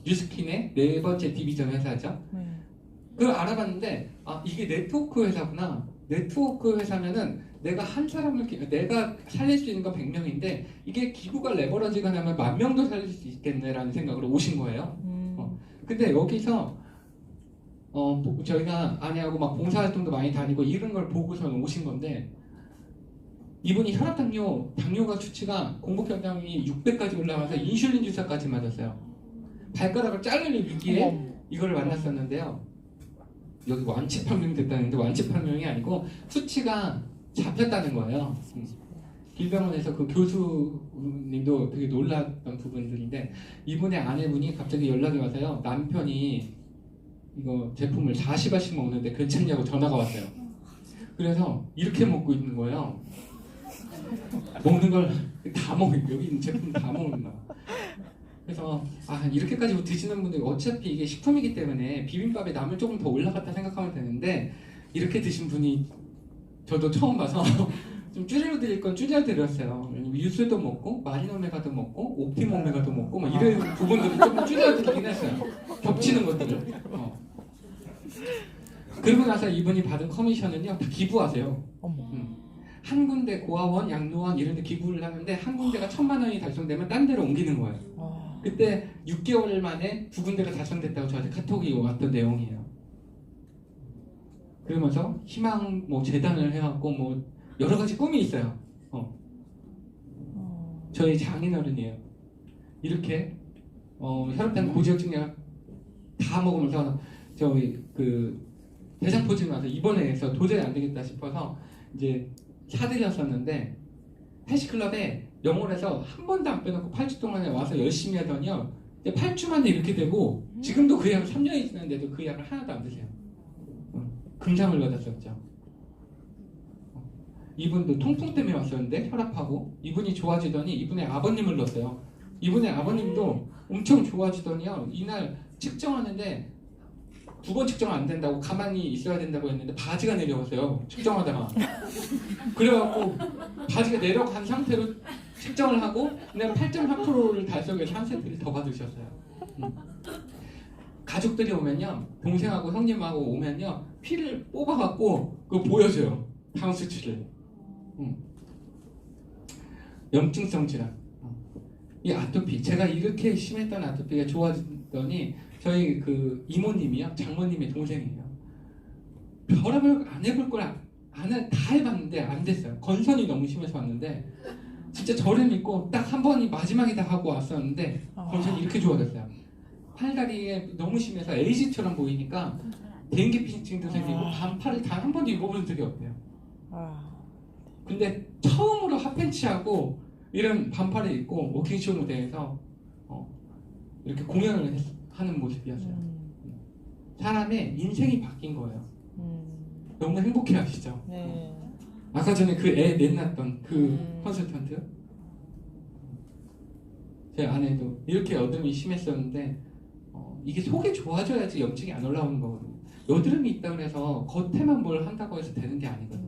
뉴스킨의 4번째 디비전 회사죠. 그걸 알아봤는데 이게 네트워크 회사구나. 네트워크 회사면은 내가 한 사람을 내가 살릴 수 있는 건 100명인데 이게 기부가 레버러지가 나면 10,000명도 살릴 수 있겠네라는 생각으로 오신 거예요. 근데 여기서 저희가 아내하고 막 봉사활동도 많이 다니고 이런 걸 보고서 오신 건데 이분이 당뇨가 수치가 공복혈당이 600까지 올라와서 인슐린 주사까지 맞았어요. 발가락을 자르는 위기에 이걸 만났었는데요. 여기 완치 판명 됐다는데 완치 판명이 아니고 수치가 잡혔다는 거예요. 길병원에서 그 교수님도 되게 놀랐던 부분들인데 이분의 아내분이 갑자기 연락이 와서요. 남편이 이거 제품을 40알씩 먹는데 괜찮냐고 전화가 왔어요. 그래서 이렇게 먹고 있는 거예요. 먹는 걸 다 먹어요. 여기 있는 제품 다 먹는 거. 그래서 이렇게까지 드시는 분들 어차피 이게 식품이기 때문에 비빔밥에 나물 조금 더 올라갔다 생각하면 되는데 이렇게 드신 분이 저도 처음 봐서 좀 줄여드릴 건 줄여드렸어요. 유수도 먹고 마리노메가도 먹고 옵티모메가도 먹고 막 이런 부분들을 조금 줄여드리긴 했어요. 겹치는 것들을. 그러고 나서 이분이 받은 커미션은요 다 기부하세요. 한 군데 고아원, 양로원 이런 데 기부를 하는데 한 군데가 1,000만 원이 달성되면 딴 데로 옮기는 거예요. 그때 6개월 만에 2군데가 달성됐다고 저한테 카톡이 왔던 내용이에요. 그러면서 희망 재단을 해갖고 여러 가지 꿈이 있어요. 저희 장인어른이에요. 이렇게 혈압당 고지혈증약 다 먹으면서 저희 그 대장포진 와서 입원해서 도저히 안 되겠다 싶어서 이제 사드렸었는데 헬스클럽에 영월에서 한 번도 안 빼놓고 8주 동안에 와서 열심히 하더니요 8주 만에 이렇게 되고 지금도 그 약을 3년이 지났는데도 그 약을 하나도 안 드세요. 금상을 받았었죠. 이분도 통풍 때문에 왔었는데 혈압하고 이분이 좋아지더니 이분의 아버님을 넣었어요. 이분의 아버님도 엄청 좋아지더니요 이날 측정하는데 2번 측정 안 된다고 가만히 있어야 된다고 했는데 바지가 내려왔어요. 측정하다가. 그래갖고 바지가 내려간 상태로 측정을 하고 그냥 8.3%를 달성해서 한 세트를 더 받으셨어요. 가족들이 오면요 동생하고 형님하고 오면요 피를 뽑아갖고 그거 보여줘요. 당 수치를. 염증성 질환. 이 아토피 제가 이렇게 심했던 아토피가 좋아지더니 저희 그 이모님이요 장모님의 동생이에요. 혈압을 안 해볼 걸 다 해봤는데 안 됐어요. 건선이 너무 심해서 왔는데 진짜 저를 믿고 딱 한 번이 마지막이다 하고 왔었는데 건선이 이렇게 좋아졌어요. 팔다리에 너무 심해서 에이즈처럼 보이니까 대인기피증도 생기고 반팔을 단 한 번도 입어본 적이 없대요. 근데 처음으로 핫팬츠하고 이런 반팔을 입고 워킹쇼 무대에서 이렇게 공연을 하는 모습이었어요. 사람의 인생이 바뀐 거예요. 너무 행복해 하시죠? 네. 아까 전에 그 애 넷났던 그 컨설턴트 제 아내도 이렇게 여드름이 심했었는데 이게 속이 좋아져야지 염증이 안 올라오는 거거든요. 여드름이 있다고 해서 겉에만 뭘 한다고 해서 되는 게 아니거든요.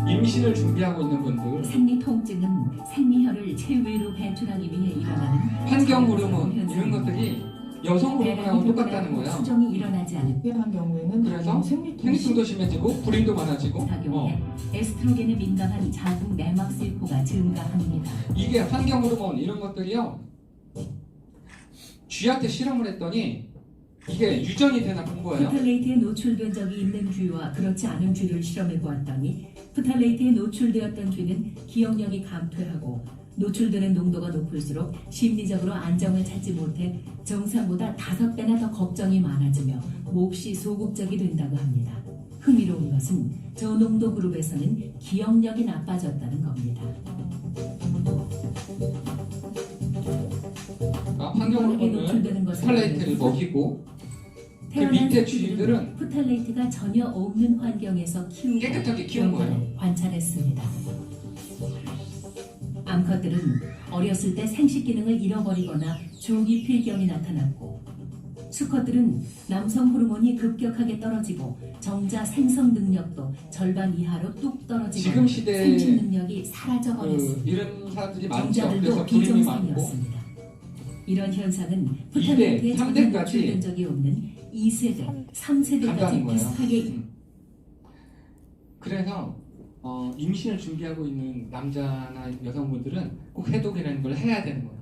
임신을 준비하고 있는 분들 생리 통증은 생리혈을 체외로 배출하기 위해 일어나는 환경 호르몬 이런 것들이 여성 호르몬하고 똑같다는 거예요. 수정이 일어나지 않을 한 경우에는 그래서 생리통도 심해지고 불임도 많아지고 작용해 에스트로겐에 민감한 자궁 내막 세포가 증가합니다. 이게 환경 호르몬 이런 것들이요 쥐한테 실험을 했더니 이게 유전이 되나 본 거예요. 프탈레이트에 노출된 적이 있는 쥐와 그렇지 않은 쥐를 실험해 보았더니 프탈레이트에 노출되었던 쥐는 기억력이 감퇴하고 노출되는 농도가 높을수록 심리적으로 안정을 찾지 못해 정상보다 5배나 더 걱정이 많아지며 몹시 소극적이 된다고 합니다. 흥미로운 것은 저농도 그룹에서는 기억력이 나빠졌다는 겁니다. 환경 호르몬을 프탈레이트를 먹이고 그 밑에 쥐들은 프탈레이트가 전혀 없는 환경에서 키우고 깨끗하게 키운 거예요. 관찰했습니다. 암컷들은 어렸을 때 생식 기능을 잃어버리거나 조기 필경이 나타났고 수컷들은 남성 호르몬이 급격하게 떨어지고 정자 생성 능력도 절반 이하로 뚝 떨어지고 지금 시대에 생殖 능력이 사라져 버렸습니다. 이런 사람들이 많죠. 정자들도 그래서 불임이 많고 비정상이었습니다. 이런 현상은 2대, 프탈레이트에 전혀 3대까지 노출된 적이 없는 2세대, 3세대까지 간다는 거예요. 비슷하게 그래서 임신을 준비하고 있는 남자나 여성분들은 꼭 해독이라는 걸 해야 되는 거예요.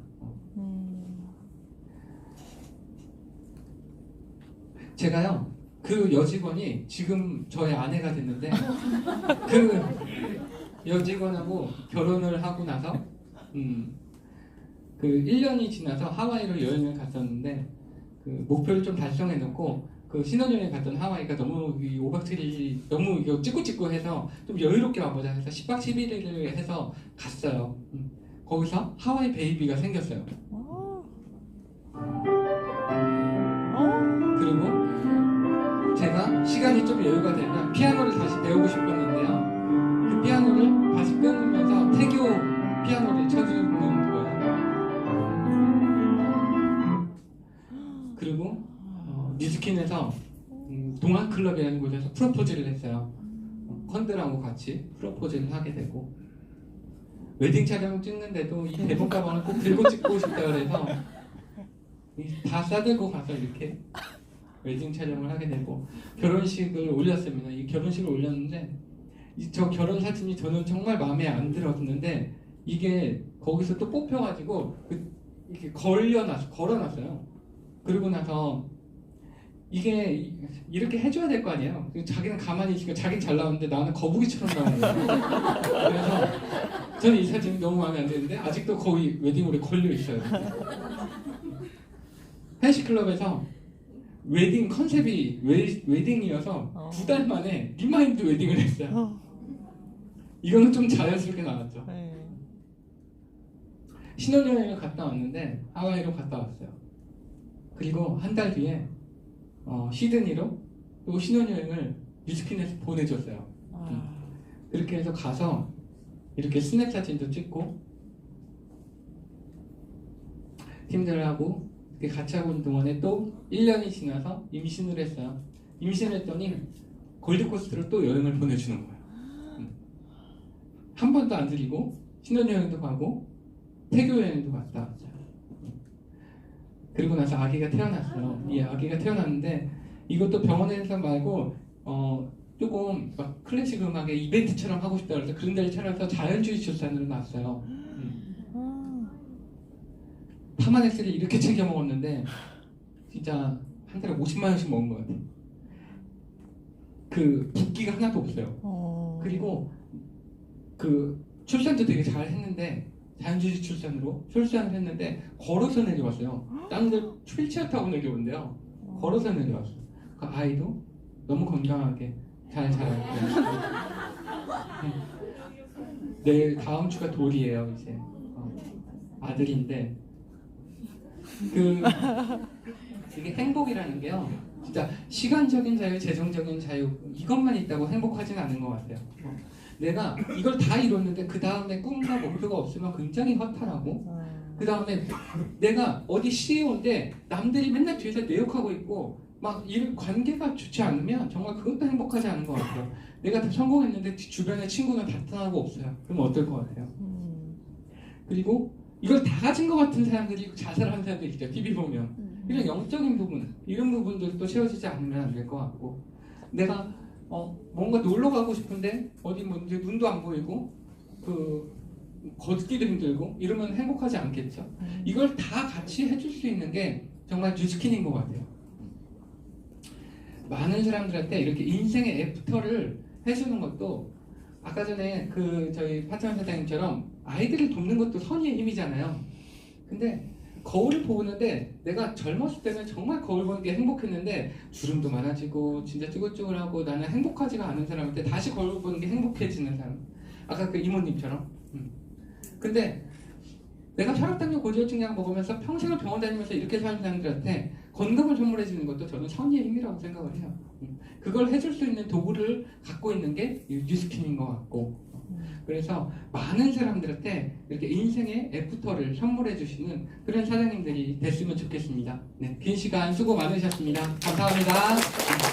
제가요 그 여직원이 지금 저의 아내가 됐는데 그 여직원하고 결혼을 하고 나서 그 1년이 지나서 하와이로 여행을 갔었는데 그 목표를 좀 달성해 놓고 그 신혼여행 갔던 하와이가 너무 이 5박 7일이 너무 이거 찌꾸찌꾸해서 좀 여유롭게 와보자 해서 10박 11일을 해서 갔어요. 거기서 하와이 베이비가 생겼어요. 그리고 제가 시간이 좀 여유가 되면 피아노를 다시 배우고 싶었는데요. 그 피아노를 다시 끊으면서 태교 피아노를 쳐주는 거예요. 그리고 뉴스킨에서 동안클럽이라는 곳에서 프로포즈를 했어요. 컨들하고 같이 프로포즈를 하게 되고 웨딩 촬영 찍는데도 이 대본 가방을 꼭 들고 찍고 싶다 그래서 다 싸들고 가서 이렇게 웨딩 촬영을 하게 되고 결혼식을 올렸습니다. 이 결혼식을 올렸는데 저 결혼 사진이 저는 정말 마음에 안 들었는데 이게 거기서 또 뽑혀가지고 이렇게 걸어놨어요. 그러고 나서 이게 이렇게 해줘야 될 거 아니에요. 자기는 가만히 있으니까 자기는 잘 나오는데 나는 거북이처럼 나오는 거예요. 그래서 저는 이 사진이 너무 마음에 안 드는데 아직도 거의 웨딩홀에 걸려 있어요. 헬스클럽에서 웨딩 컨셉이 웨딩이어서 2달 만에 리마인드 웨딩을 했어요. 이거는 좀 자연스럽게 나왔죠. 신혼여행을 갔다 왔는데 하와이로 갔다 왔어요. 그리고 한 달 뒤에 시드니로 또 신혼여행을 뉴스킨에서 보내줬어요. 그렇게 해서 가서 이렇게 스냅 사진도 찍고 팀들하고 같이 하고 있는 동안에 또 1년이 지나서 임신을 했어요. 임신했더니 골드코스트로 또 여행을 보내주는 거예요. 한 번도 안 들리고 신혼여행도 가고 태교 여행도 갔다 왔어요. 그리고 나서 아기가 태어났어요. 이 아기가 태어났는데 이것도 병원에서 말고 조금 막 클래식 음악의 이벤트처럼 하고 싶다 그래서 그런 데를 찾아서 자연주의 출산으로 났어요. 파마넥스를 이렇게 챙겨 먹었는데 진짜 한 달에 50만 원씩 먹은 것 같아요. 그 붓기가 하나도 없어요. 그리고 그 출산도 되게 잘 했는데 자연주의 출산을 했는데 걸어서 내려왔어요. 다른 데 휠체어 타고 내려온대요. 걸어서 내려왔어요. 그 아이도 너무 건강하게 잘 자랐고 내일 다음 주가 돌이에요. 이제 아들인데 이게 행복이라는 게요. 진짜 시간적인 자유, 재정적인 자유 이것만 있다고 행복하진 않은 것 같아요. 내가 이걸 다 이뤘는데 그 다음에 꿈과 목표가 없으면 굉장히 허탈하고 그 다음에 내가 어디 CEO인데 남들이 맨날 뒤에서 내 욕하고 있고 막 일 관계가 좋지 않으면 정말 그것도 행복하지 않은 것 같아요. 내가 다 성공했는데 주변에 친구는 다 떠나고 없어요. 그럼 어떨 것 같아요? 그리고 이걸 다 가진 것 같은 사람들이 자살하는 사람들이 있죠. TV 보면 이런 영적인 부분 이런 부분들도 채워지지 않으면 안 될 것 같고 내가 뭔가 놀러 가고 싶은데 어디 뭔지 눈도 안 보이고 걷기도 힘들고 이러면 행복하지 않겠죠. 이걸 다 같이 해줄 수 있는 게 정말 뉴스킨인 것 같아요. 많은 사람들한테 이렇게 인생의 애프터를 해주는 것도 아까 전에 그 저희 파트너 사장님처럼 아이들을 돕는 것도 선의의 힘이잖아요. 근데 거울을 보는데 내가 젊었을 때는 정말 거울 보는 게 행복했는데 주름도 많아지고 진짜 쭈글쭈글하고 나는 행복하지가 않은 사람한테 다시 거울 보는 게 행복해지는 사람. 아까 그 이모님처럼. 근데 내가 혈압당뇨 고지혈증 약 먹으면서 평생을 병원 다니면서 이렇게 사는 사람들한테 건강을 선물해 주는 것도 저는 선의의 힘이라고 생각을 해요. 그걸 해줄 수 있는 도구를 갖고 있는 게 뉴스킨인 것 같고, 그래서 많은 사람들한테 이렇게 인생의 애프터를 선물해 주시는 그런 사장님들이 됐으면 좋겠습니다. 네, 긴 시간 수고 많으셨습니다. 감사합니다.